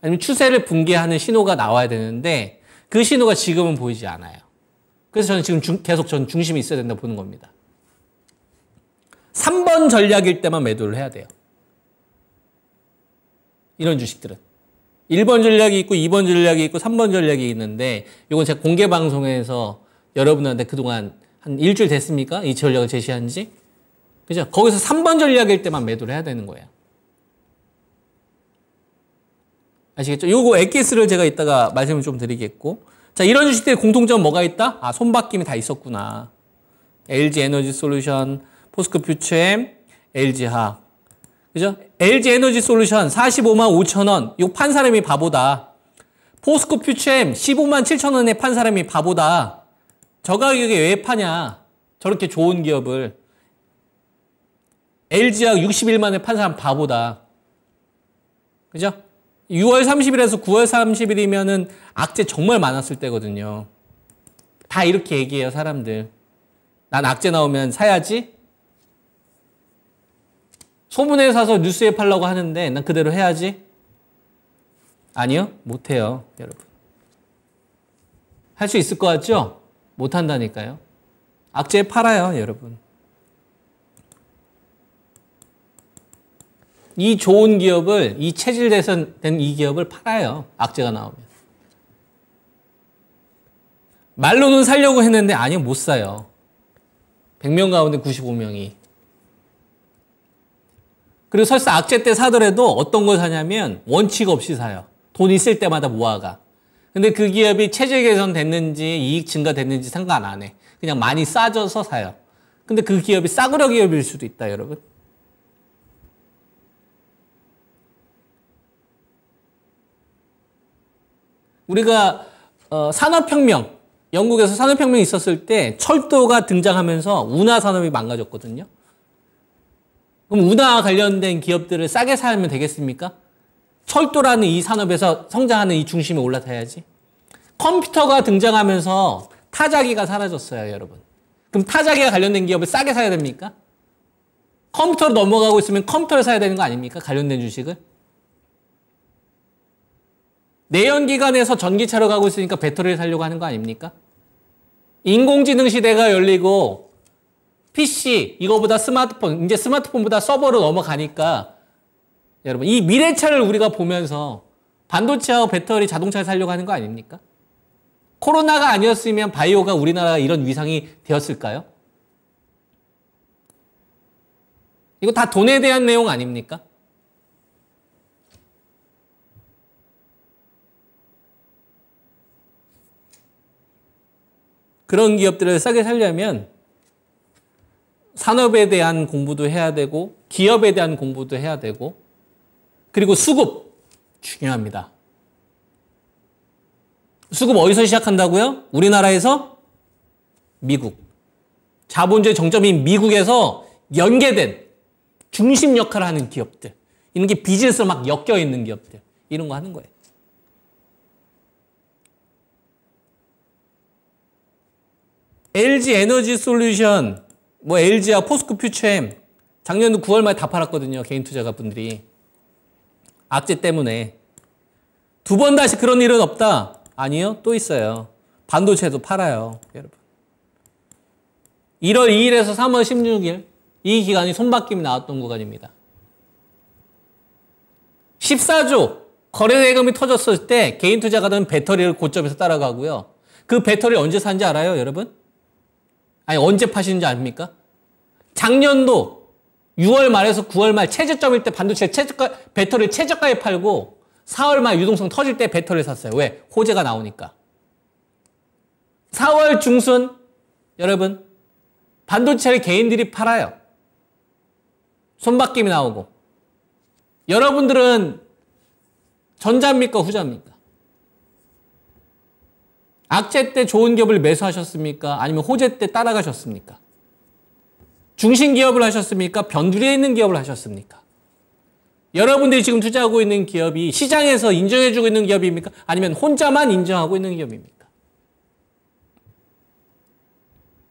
아니면 추세를 붕괴하는 신호가 나와야 되는데 그 신호가 지금은 보이지 않아요. 그래서 저는 지금 계속 전 중심이 있어야 된다고 보는 겁니다. 3번 전략일 때만 매도를 해야 돼요. 이런 주식들은. 1번 전략이 있고 2번 전략이 있고 3번 전략이 있는데 이건 제가 공개 방송에서 여러분한테 그동안 한 일주일 됐습니까? 이 전략을 제시한 지. 그죠? 거기서 3번 전략일 때만 매도를 해야 되는 거예요. 아시겠죠? 요거 엑기스를 제가 이따가 말씀을 좀 드리겠고. 자, 이런 주식들의 공통점 뭐가 있다? 아, 손바뀜이 다 있었구나. LG 에너지 솔루션, 포스코 퓨처엠, LG화학. 그죠? LG 에너지 솔루션 45만 5천 원. 이거 판 사람이 바보다. 포스코 퓨처엠 15만 7천 원에 판 사람이 바보다. 저 가격에 왜 파냐? 저렇게 좋은 기업을. LG화학 61만에 판 사람 바보다. 그죠? 6월 30일에서 9월 30일이면은 악재 정말 많았을 때거든요. 다 이렇게 얘기해요, 사람들. 난 악재 나오면 사야지? 소문에 사서 뉴스에 팔라고 하는데 난 그대로 해야지? 아니요, 못해요, 여러분. 할 수 있을 것 같죠? 못한다니까요. 악재에 팔아요, 여러분. 이 좋은 기업을, 이 체질 개선된 이 기업을 팔아요. 악재가 나오면. 말로는 살려고 했는데 아니요, 못 사요. 100명 가운데 95명이. 그리고 설사 악재 때 사더라도 어떤 걸 사냐면 원칙 없이 사요. 돈 있을 때마다 모아가. 근데 그 기업이 체질 개선 됐는지 이익 증가 됐는지 상관 안 해. 그냥 많이 싸져서 사요. 근데 그 기업이 싸구려 기업일 수도 있다, 여러분. 우리가 산업혁명, 영국에서 산업혁명이 있었을 때 철도가 등장하면서 운하산업이 망가졌거든요. 그럼 운하와 관련된 기업들을 싸게 사면 되겠습니까? 철도라는 이 산업에서 성장하는 이 중심에 올라타야지. 컴퓨터가 등장하면서 타자기가 사라졌어요, 여러분. 그럼 타자기가 관련된 기업을 싸게 사야 됩니까? 컴퓨터로 넘어가고 있으면 컴퓨터를 사야 되는 거 아닙니까? 관련된 주식을. 내연기관에서 전기차로 가고 있으니까 배터리를 사려고 하는 거 아닙니까? 인공지능 시대가 열리고 PC, 이거보다 스마트폰, 이제 스마트폰보다 서버로 넘어가니까 여러분, 이 미래차를 우리가 보면서 반도체하고 배터리, 자동차를 사려고 하는 거 아닙니까? 코로나가 아니었으면 바이오가 우리나라가 이런 위상이 되었을까요? 이거 다 돈에 대한 내용 아닙니까? 그런 기업들을 싸게 살려면 산업에 대한 공부도 해야 되고 기업에 대한 공부도 해야 되고 그리고 수급 중요합니다. 수급 어디서 시작한다고요? 우리나라에서? 미국. 자본주의 정점인 미국에서 연계된 중심 역할을 하는 기업들. 이런 게 비즈니스로 막 엮여 있는 기업들. 이런 거 하는 거예요. LG 에너지 솔루션 뭐 LG와 포스코 퓨처엠 작년도 9월 말에 다 팔았거든요. 개인 투자가분들이. 악재 때문에. 두 번 다시 그런 일은 없다. 아니요. 또 있어요. 반도체도 팔아요. 여러분. 1월 2일에서 3월 16일 이 기간이 손바뀜이 나왔던 구간입니다. 14조 거래대금이 터졌을 때 개인 투자가들은 배터리를 고점에서 따라가고요. 그 배터리 언제 산지 알아요, 여러분? 아니, 언제 파시는지 압니까? 작년도 6월 말에서 9월 말 최저점일 때 반도체 배터리 최저가에 팔고 4월 말 유동성 터질 때 배터리를 샀어요. 왜? 호재가 나오니까. 4월 중순 여러분 반도체를 개인들이 팔아요. 손바뀜이 나오고. 여러분들은 전자입니까? 후자입니까? 악재 때 좋은 기업을 매수하셨습니까? 아니면 호재 때 따라가셨습니까? 중심 기업을 하셨습니까? 변두리에 있는 기업을 하셨습니까? 여러분들이 지금 투자하고 있는 기업이 시장에서 인정해주고 있는 기업입니까? 아니면 혼자만 인정하고 있는 기업입니까?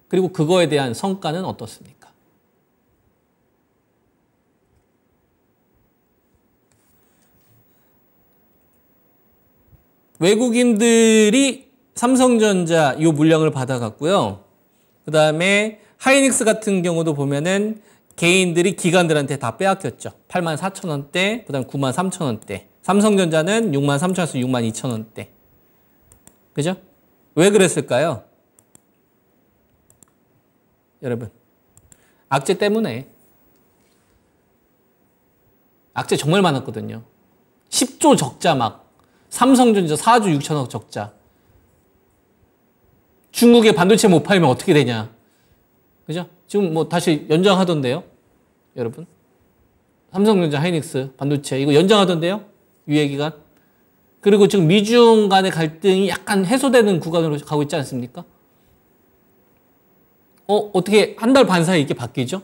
그리고 그거에 대한 성과는 어떻습니까? 외국인들이 삼성전자 이 물량을 받아갔고요. 그 다음에 하이닉스 같은 경우도 보면은 개인들이 기관들한테 다 빼앗겼죠. 84,000원대, 그 다음 93,000원대. 삼성전자는 63,000원에서 62,000원대. 그죠? 왜 그랬을까요? 여러분. 악재 때문에. 악재 정말 많았거든요. 10조 적자 막. 삼성전자 4조 6천억 적자. 중국에 반도체 못 팔면 어떻게 되냐. 그죠? 지금 뭐 다시 연장하던데요. 여러분. 삼성전자, 하이닉스, 반도체 이거 연장하던데요. 유예기간. 그리고 지금 미중 간의 갈등이 약간 해소되는 구간으로 가고 있지 않습니까? 어떻게 한 달 반 사이에 이렇게 바뀌죠?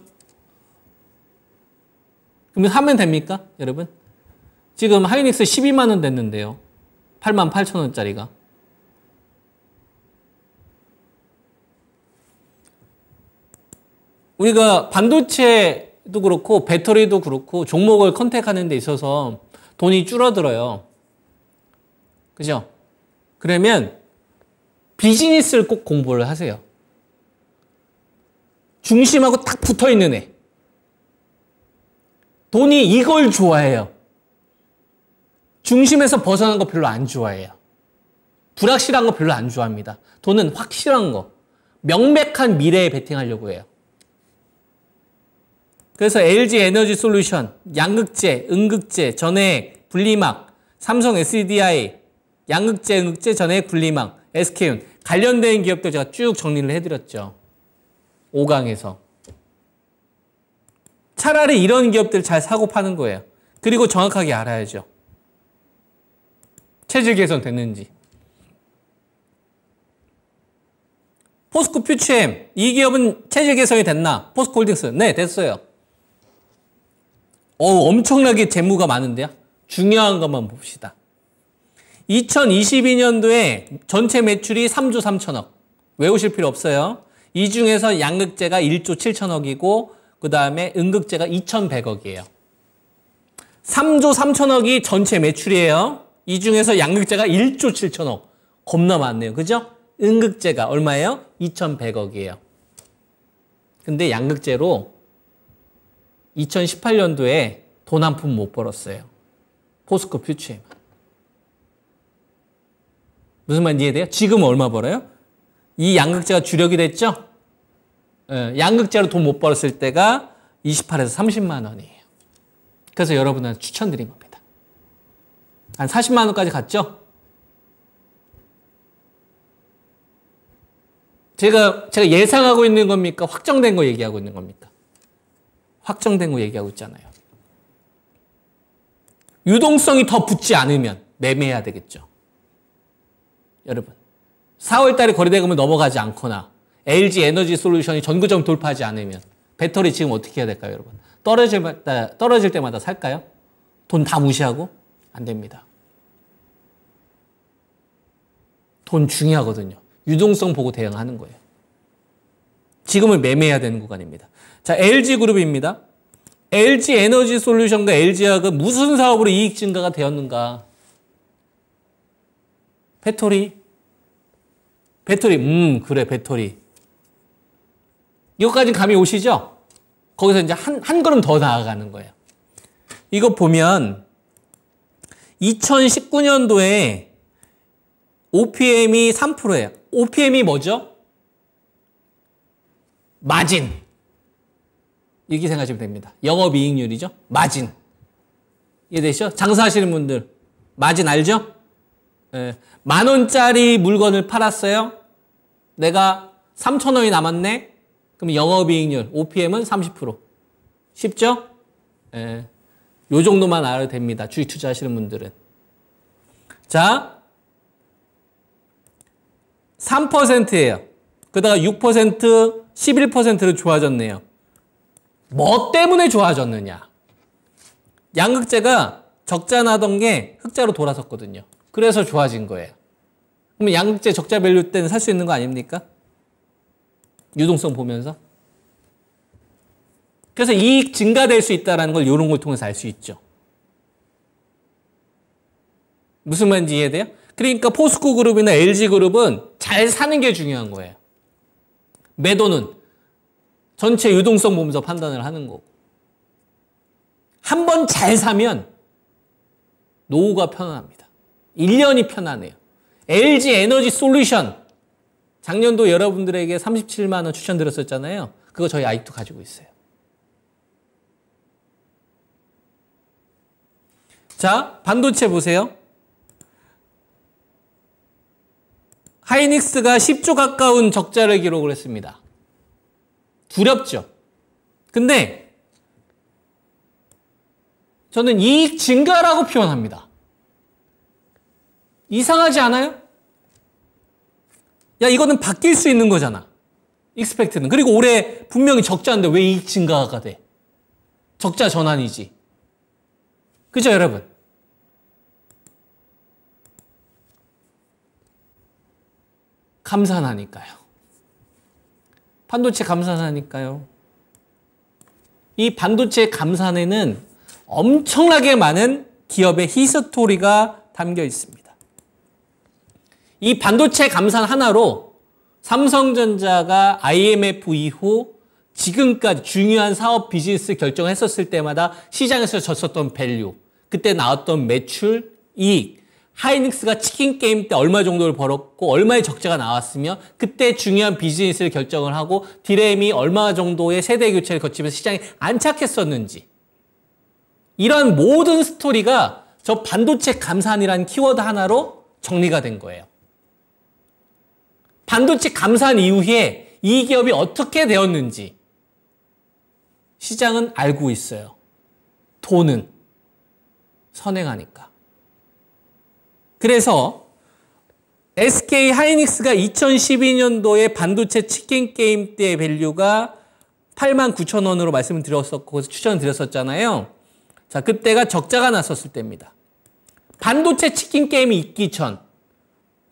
그러면 하면 됩니까? 여러분. 지금 하이닉스 12만 원 됐는데요. 88,000원짜리가. 우리가 반도체도 그렇고 배터리도 그렇고 종목을 컨택하는 데 있어서 돈이 줄어들어요. 그죠? 그러면 비즈니스를 꼭 공부를 하세요. 중심하고 딱 붙어있는 애. 돈이 이걸 좋아해요. 중심에서 벗어난 거 별로 안 좋아해요. 불확실한 거 별로 안 좋아합니다. 돈은 확실한 거, 명백한 미래에 베팅하려고 해요. 그래서 LG 에너지 솔루션, 양극재, 음극재, 전해액, 분리막, 삼성 SDI, 양극재, 음극재, 전해액, 분리막, SK운 관련된 기업들 제가 쭉 정리를 해드렸죠. 5강에서. 차라리 이런 기업들 잘 사고 파는 거예요. 그리고 정확하게 알아야죠. 체질 개선 됐는지. 포스코 퓨처엠, 이 기업은 체질 개선이 됐나? 포스코 홀딩스, 네, 됐어요. 엄청나게 재무가 많은데요. 중요한 것만 봅시다. 2022년도에 전체 매출이 3조 3천억. 외우실 필요 없어요. 이 중에서 양극재가 1조 7천억이고 그 다음에 음극재가 2,100억이에요. 3조 3천억이 전체 매출이에요. 이 중에서 양극재가 1조 7천억. 겁나 많네요. 그죠? 음극재가 얼마예요? 2,100억이에요. 근데 양극재로 2018년도에 돈 한 푼 못 벌었어요. 포스코 퓨처엠. 무슨 말인지 이해돼요? 지금은 얼마 벌어요? 이 양극재가 주력이 됐죠? 양극재로 돈 못 벌었을 때가 28에서 30만 원이에요. 그래서 여러분한테 추천드린 겁니다. 한 40만 원까지 갔죠? 제가 예상하고 있는 겁니까? 확정된 거 얘기하고 있는 겁니까? 확정된 거 얘기하고 있잖아요. 유동성이 더 붙지 않으면 매매해야 되겠죠. 여러분, 4월 달에 거래대금을 넘어가지 않거나 LG 에너지 솔루션이 전고점 돌파하지 않으면 배터리 지금 어떻게 해야 될까요, 여러분? 떨어질 때마다 살까요? 돈 다 무시하고? 안 됩니다. 돈 중요하거든요. 유동성 보고 대응하는 거예요. 지금을 매매해야 되는 구간입니다. 자, LG그룹입니다. LG에너지솔루션과 LG화학은 무슨 사업으로 이익 증가가 되었는가? 배터리. 그래, 배터리. 이것까지 감이 오시죠? 거기서 이제 한 걸음 더 나아가는 거예요. 이거 보면 2019년도에 OPM이 3%예요. OPM이 뭐죠? 마진. 이렇게 생각하시면 됩니다. 영업이익률이죠. 마진. 이해되시죠? 장사하시는 분들 마진 알죠? 예. 10,000원짜리 물건을 팔았어요. 내가 3,000원이 남았네. 그럼 영업이익률 OPM은 30%. 쉽죠? 예. 요 정도만 알아도 됩니다. 주식 투자하시는 분들은. 자, 3%예요. 그러다가 6%, 11%로 좋아졌네요. 뭐 때문에 좋아졌느냐? 양극재가 적자 나던 게 흑자로 돌아섰거든요. 그래서 좋아진 거예요. 그러면 양극재 적자 밸류 때는 살 수 있는 거 아닙니까? 유동성 보면서. 그래서 이익 증가될 수 있다는 걸 이런 걸 통해서 알 수 있죠. 무슨 말인지 이해돼요? 그러니까 포스코그룹이나 LG그룹은 잘 사는 게 중요한 거예요. 매도는 전체 유동성 보면서 판단을 하는 거고. 한 번 잘 사면 노후가 편안합니다. 1년이 편안해요. LG에너지솔루션 작년도 여러분들에게 37만 원 추천드렸었잖아요. 그거 저희 아직도 가지고 있어요. 자, 반도체 보세요. 하이닉스가 10조 가까운 적자를 기록을 했습니다. 두렵죠? 근데 저는 이익 증가라고 표현합니다. 이상하지 않아요? 야, 이거는 바뀔 수 있는 거잖아. 익스펙트는. 그리고 올해 분명히 적자인데 왜 이익 증가가 돼? 적자 전환이지. 그죠, 여러분? 감산하니까요. 반도체 감산하니까요. 이 반도체 감산에는 엄청나게 많은 기업의 히스토리가 담겨 있습니다. 이 반도체 감산 하나로 삼성전자가 IMF 이후 지금까지 중요한 사업 비즈니스 결정을 했었을 때마다 시장에서 졌었던 밸류, 그때 나왔던 매출, 이익, 하이닉스가 치킨 게임 때 얼마 정도를 벌었고 얼마의 적자가 나왔으며 그때 중요한 비즈니스를 결정을 하고 디램이 얼마 정도의 세대 교체를 거치면서 시장에 안착했었는지 이런 모든 스토리가 저 반도체 감산이라는 키워드 하나로 정리가 된 거예요. 반도체 감산 이후에 이 기업이 어떻게 되었는지 시장은 알고 있어요. 돈은 선행하니까. 그래서 SK 하이닉스가 2012년도에 반도체 치킨 게임 때 밸류가 89,000원으로 말씀을 드렸었고 그래서 추천을 드렸었잖아요. 자, 그때가 적자가 났었을 때입니다. 반도체 치킨 게임이 있기 전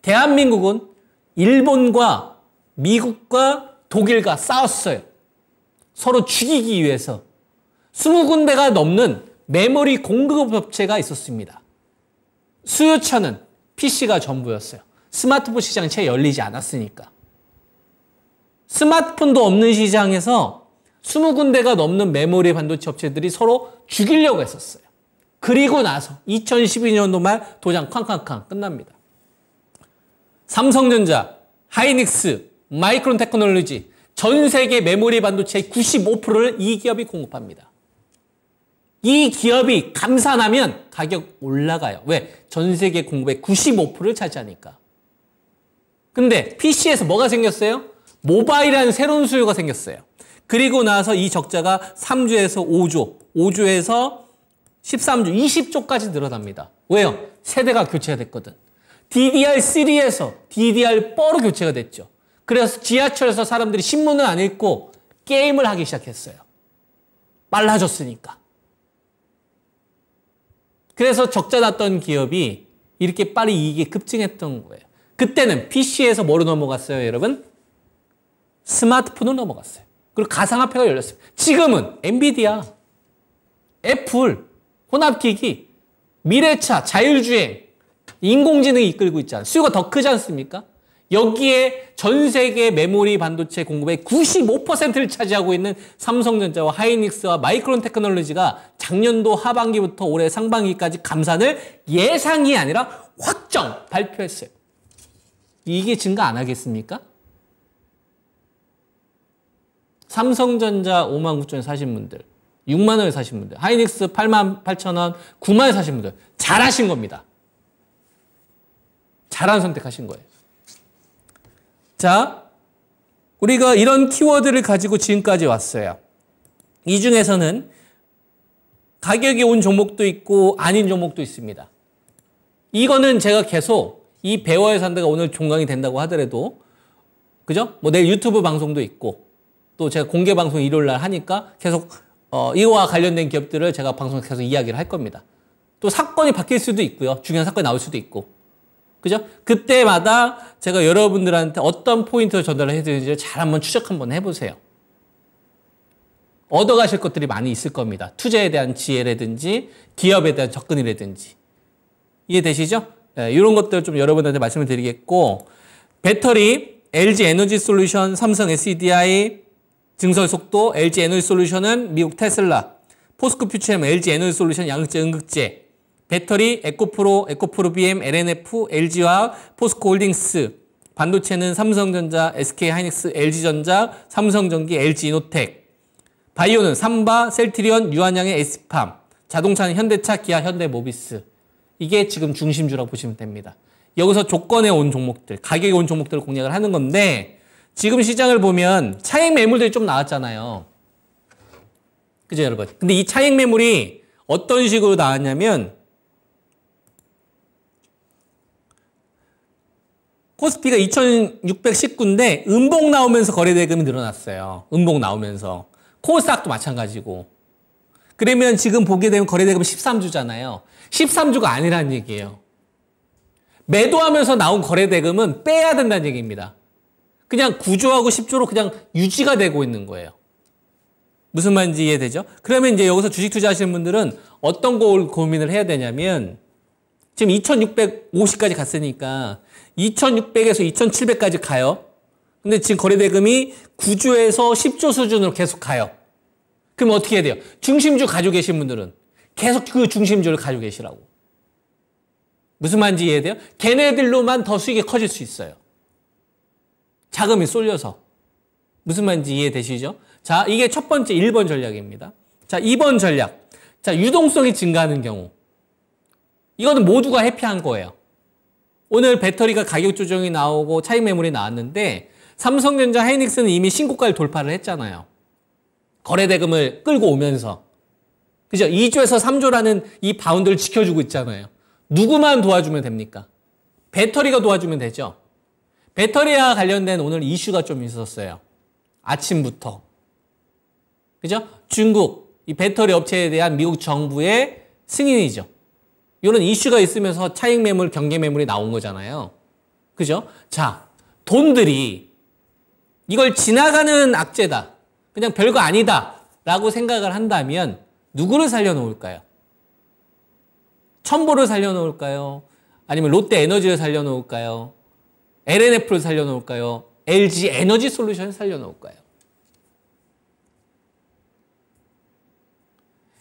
대한민국은 일본과 미국과 독일과 싸웠어요. 서로 죽이기 위해서 20군데가 넘는 메모리 공급 업체가 있었습니다. 수요처는 PC가 전부였어요. 스마트폰 시장이 채 열리지 않았으니까. 스마트폰도 없는 시장에서 20군데가 넘는 메모리 반도체 업체들이 서로 죽이려고 했었어요. 그리고 나서 2012년도 말 도장 쾅쾅쾅 끝납니다. 삼성전자, 하이닉스, 마이크론 테크놀로지 전 세계 메모리 반도체의 95%를 이 기업이 공급합니다. 이 기업이 감산하면 가격 올라가요. 왜? 전 세계 공급의 95%를 차지하니까. 근데 PC에서 뭐가 생겼어요? 모바일이라는 새로운 수요가 생겼어요. 그리고 나서 이 적자가 3조에서 5조, 5조에서 13조, 20조까지 늘어납니다. 왜요? 세대가 교체가 됐거든. DDR3에서 DDR4로 교체가 됐죠. 그래서 지하철에서 사람들이 신문을 안 읽고 게임을 하기 시작했어요. 빨라졌으니까. 그래서 적자 났던 기업이 이렇게 빨리 이익이 급증했던 거예요. 그때는 PC에서 뭐로 넘어갔어요, 여러분? 스마트폰으로 넘어갔어요. 그리고 가상화폐가 열렸어요. 지금은 엔비디아, 애플, 혼합기기, 미래차, 자율주행, 인공지능이 이끌고 있잖아요. 수요가 더 크지 않습니까? 여기에 전 세계 메모리 반도체 공급의 95%를 차지하고 있는 삼성전자와 하이닉스와 마이크론 테크놀로지가 작년도 하반기부터 올해 상반기까지 감산을 예상이 아니라 확정 발표했어요. 이게 증가 안 하겠습니까? 삼성전자 5만 9천 원 사신 분들, 6만 원에 사신 분들, 하이닉스 8만 8천 원, 9만 원에 사신 분들 잘하신 겁니다. 잘한 선택하신 거예요. 자, 우리가 이런 키워드를 가지고 지금까지 왔어요. 이 중에서는 가격이 온 종목도 있고 아닌 종목도 있습니다. 이거는 제가 계속 이 배워야 산다가 오늘 종강이 된다고 하더라도, 그죠? 뭐 내일 유튜브 방송도 있고 또 제가 공개 방송 일요일 날 하니까 계속 이와 관련된 기업들을 제가 방송에서 계속 이야기를 할 겁니다. 또 사건이 바뀔 수도 있고요. 중요한 사건이 나올 수도 있고. 그죠? 그때마다 제가 여러분들한테 어떤 포인트를 전달을 해드리는지 잘 한번 추적 한번 해보세요. 얻어가실 것들이 많이 있을 겁니다. 투자에 대한 지혜라든지 기업에 대한 접근이라든지. 이해되시죠? 네, 이런 것들 좀 여러분들한테 말씀을 드리겠고, 배터리, LG 에너지 솔루션, 삼성 SDI, 증설 속도, LG 에너지 솔루션은 미국 테슬라, 포스코 퓨처엠, LG 에너지 솔루션, 양극재, 음극재, 배터리, 에코프로, 에코프로 BM, LNF, LG화학, 포스코 홀딩스, 반도체는 삼성전자, SK 하이닉스, LG전자, 삼성전기, LG이노텍, 바이오는 삼바, 셀트리온, 유한양의 에스팜, 자동차는 현대차, 기아, 현대모비스. 이게 지금 중심주라고 보시면 됩니다. 여기서 조건에 온 종목들, 가격에 온 종목들을 공략을 하는 건데, 지금 시장을 보면 차익 매물들이 좀 나왔잖아요. 그죠, 여러분? 근데 이 차익 매물이 어떤 식으로 나왔냐면, 코스피가 2619인데 음봉 나오면서 거래대금이 늘어났어요. 음봉 나오면서. 코스닥도 마찬가지고. 그러면 지금 보게 되면 거래대금이 13주잖아요. 13주가 아니라는 얘기예요. 매도하면서 나온 거래대금은 빼야 된다는 얘기입니다. 그냥 9조하고 10조로 그냥 유지가 되고 있는 거예요. 무슨 말인지 이해되죠? 그러면 이제 여기서 주식 투자하시는 분들은 어떤 걸 고민을 해야 되냐면, 지금 2650까지 갔으니까 2600에서 2700까지 가요. 근데 지금 거래대금이 9조에서 10조 수준으로 계속 가요. 그럼 어떻게 해야 돼요? 중심주 가지고 계신 분들은 계속 그 중심주를 가지고 계시라고. 무슨 말인지 이해돼요? 걔네들로만 더 수익이 커질 수 있어요. 자금이 쏠려서. 무슨 말인지 이해되시죠? 자, 이게 첫 번째 1번 전략입니다. 자, 2번 전략. 자, 유동성이 증가하는 경우. 이거는 모두가 해피한 거예요. 오늘 배터리가 가격 조정이 나오고 차익 매물이 나왔는데 삼성전자, 하이닉스는 이미 신고가를 돌파를 했잖아요. 거래대금을 끌고 오면서. 그죠? 2조에서 3조라는 이 바운드를 지켜주고 있잖아요. 누구만 도와주면 됩니까? 배터리가 도와주면 되죠. 배터리와 관련된 오늘 이슈가 좀 있었어요. 아침부터. 그죠? 중국, 이 배터리 업체에 대한 미국 정부의 승인이죠. 이런 이슈가 있으면서 차익 매물, 경계 매물이 나온 거잖아요. 그죠? 자, 돈들이 이걸 지나가는 악재다. 그냥 별거 아니다. 라고 생각을 한다면 누구를 살려놓을까요? 첨보를 살려놓을까요? 아니면 롯데 에너지를 살려놓을까요? LNF를 살려놓을까요? LG 에너지 솔루션을 살려놓을까요?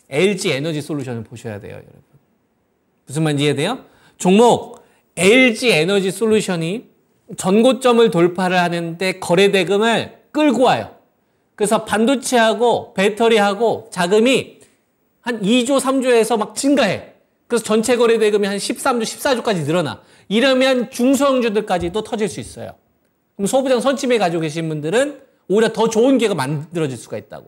LG 에너지 솔루션을 보셔야 돼요, 여러분. 무슨 말인지 이해돼요? 종목 LG 에너지 솔루션이 전고점을 돌파를 하는데 거래대금을 끌고 와요. 그래서 반도체하고 배터리하고 자금이 한 2조, 3조에서 막 증가해. 그래서 전체 거래대금이 한 13조, 14조까지 늘어나. 이러면 중소형주들까지도 터질 수 있어요. 그럼 소부장 선침해 가지고 계신 분들은 오히려 더 좋은 기회가 만들어질 수가 있다고.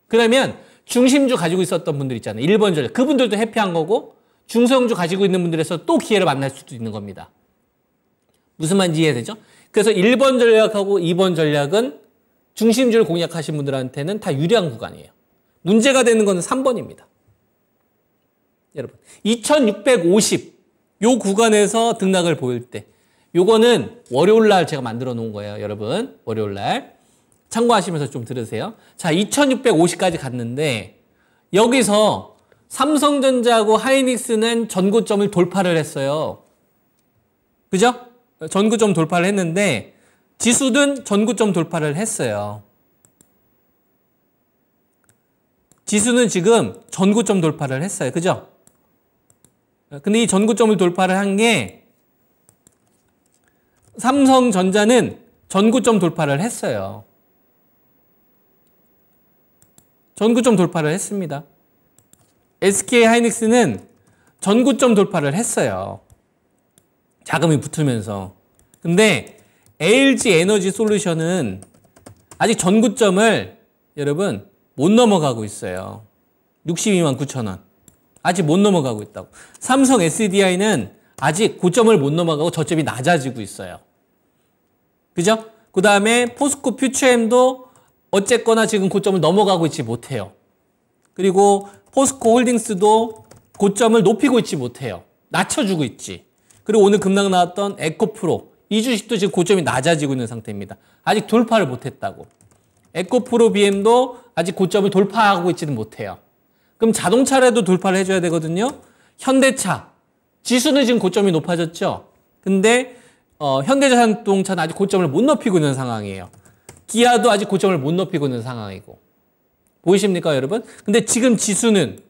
그러면 중심주 가지고 있었던 분들 있잖아요. 1번 전략. 그분들도 해피한 거고 중소형주 가지고 있는 분들에서 또 기회를 만날 수도 있는 겁니다. 무슨 말인지 이해되죠? 그래서 1번 전략하고 2번 전략은 중심주를 공략하신 분들한테는 다 유리한 구간이에요. 문제가 되는 건 3번입니다. 여러분, 2650 요 구간에서 등락을 보일 때 요거는 월요일 날 제가 만들어 놓은 거예요, 여러분. 월요일 날. 참고하시면서 좀 들으세요. 자, 2650까지 갔는데 여기서 삼성전자하고 하이닉스는 전고점을 돌파를 했어요. 그죠? 전고점 돌파를 했는데 지수는 전고점 돌파를 했어요. 지수는 지금 전고점 돌파를 했어요. 그죠? 근데 이 전고점을 돌파를 한 게 삼성전자는 전고점 돌파를 했어요. 전고점 돌파를 했습니다. SK 하이닉스는 전고점 돌파를 했어요. 자금이 붙으면서. 근데 LG 에너지 솔루션은 아직 전고점을 여러분 못 넘어가고 있어요. 62만 9천 원. 아직 못 넘어가고 있다고. 삼성 SDI는 아직 고점을 못 넘어가고 저점이 낮아지고 있어요. 그죠? 그 다음에 포스코 퓨처엠도 어쨌거나 지금 고점을 넘어가고 있지 못해요. 그리고 포스코 홀딩스도 고점을 높이고 있지 못해요. 낮춰주고 있지. 그리고 오늘 급락 나왔던 에코프로 이 주식도 지금 고점이 낮아지고 있는 상태입니다. 아직 돌파를 못했다고. 에코프로 BM도 아직 고점을 돌파하고 있지는 못해요. 그럼 자동차라도 돌파를 해줘야 되거든요. 현대차 지수는 지금 고점이 높아졌죠. 근데 현대자동차는 아직 고점을 못 높이고 있는 상황이에요. 기아도 아직 고점을 못 높이고 있는 상황이고. 보이십니까, 여러분? 근데 지금 지수는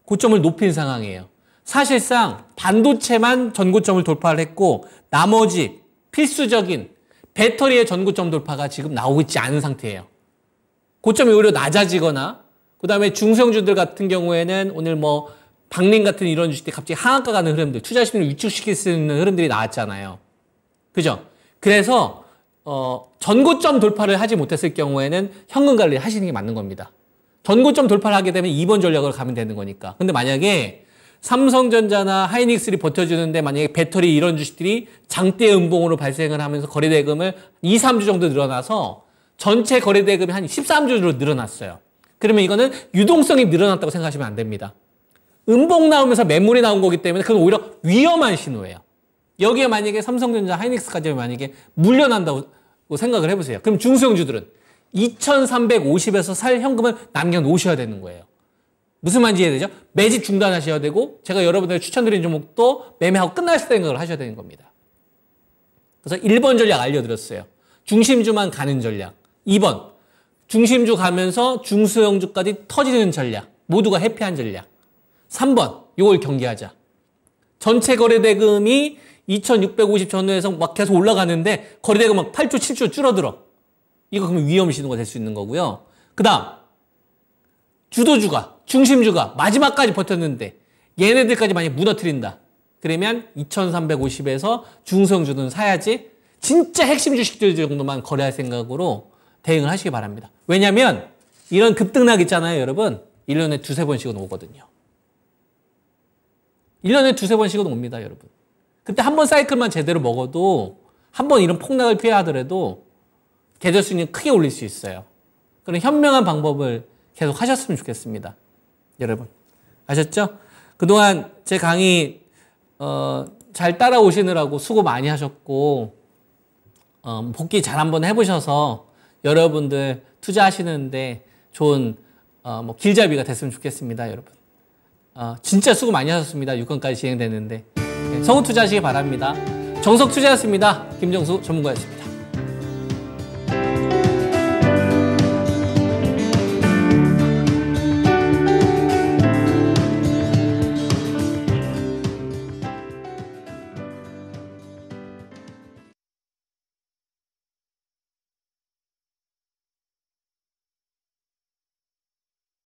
고점을 높인 상황이에요. 사실상 반도체만 전고점을 돌파를 했고 나머지 필수적인 배터리의 전고점 돌파가 지금 나오고 있지 않은 상태예요. 고점이 오히려 낮아지거나 그 다음에 중소형주들 같은 경우에는 오늘 뭐 박림 같은 이런 주식들이 갑자기 하한가 가는 흐름들, 투자 심리를 위축시킬 수 있는 흐름들이 나왔잖아요. 그죠? 그래서 전고점 돌파를 하지 못했을 경우에는 현금 관리를 하시는 게 맞는 겁니다. 전고점 돌파를 하게 되면 2번 전략으로 가면 되는 거니까. 근데 만약에 삼성전자나 하이닉스를 버텨주는데 만약에 배터리 이런 주식들이 장대 음봉으로 발생을 하면서 거래대금을 2, 3주 정도 늘어나서 전체 거래대금이 한 13주로 늘어났어요. 그러면 이거는 유동성이 늘어났다고 생각하시면 안 됩니다. 음봉 나오면서 매물이 나온 거기 때문에 그건 오히려 위험한 신호예요. 여기에 만약에 삼성전자, 하이닉스까지 만약에 물려난다고 생각을 해보세요. 그럼 중소형주들은 2350에서 살 현금을 남겨놓으셔야 되는 거예요. 무슨 말인지 이해되죠? 매집 중단하셔야 되고 제가 여러분들에게 추천드린 종목도 매매하고 끝날 때 생각을 하셔야 되는 겁니다. 그래서 1번 전략 알려드렸어요. 중심주만 가는 전략. 2번 중심주 가면서 중소형주까지 터지는 전략. 모두가 해피한 전략. 3번 이걸 경계하자. 전체 거래대금이 2650 전후에서 막 계속 올라가는데 거래대금 막 8조 7조 줄어들어. 이거 그러면 위험 신호가 될 수 있는 거고요. 그 다음 주도주가 중심주가 마지막까지 버텼는데 얘네들까지 만약 무너뜨린다. 그러면 2350에서 중소형주는 사야지 진짜 핵심 주식들 정도만 거래할 생각으로 대응을 하시기 바랍니다. 왜냐하면 이런 급등락 있잖아요, 여러분. 1년에 두세 번씩은 오거든요. 1년에 두세 번씩은 옵니다, 여러분. 그때 한 번 사이클만 제대로 먹어도 한 번 이런 폭락을 피해 하더라도 계좌 수익률 크게 올릴 수 있어요. 그런 현명한 방법을 계속 하셨으면 좋겠습니다. 여러분. 아셨죠? 그동안 제 강의 잘 따라오시느라고 수고 많이 하셨고 복귀 잘 한번 해보셔서 여러분들 투자하시는데 좋은 뭐 길잡이가 됐으면 좋겠습니다, 여러분. 진짜 수고 많이 하셨습니다. 6건까지 진행되는데 성우 투자하시기 바랍니다. 정석 투자였습니다. 김정수 전문가였습니다.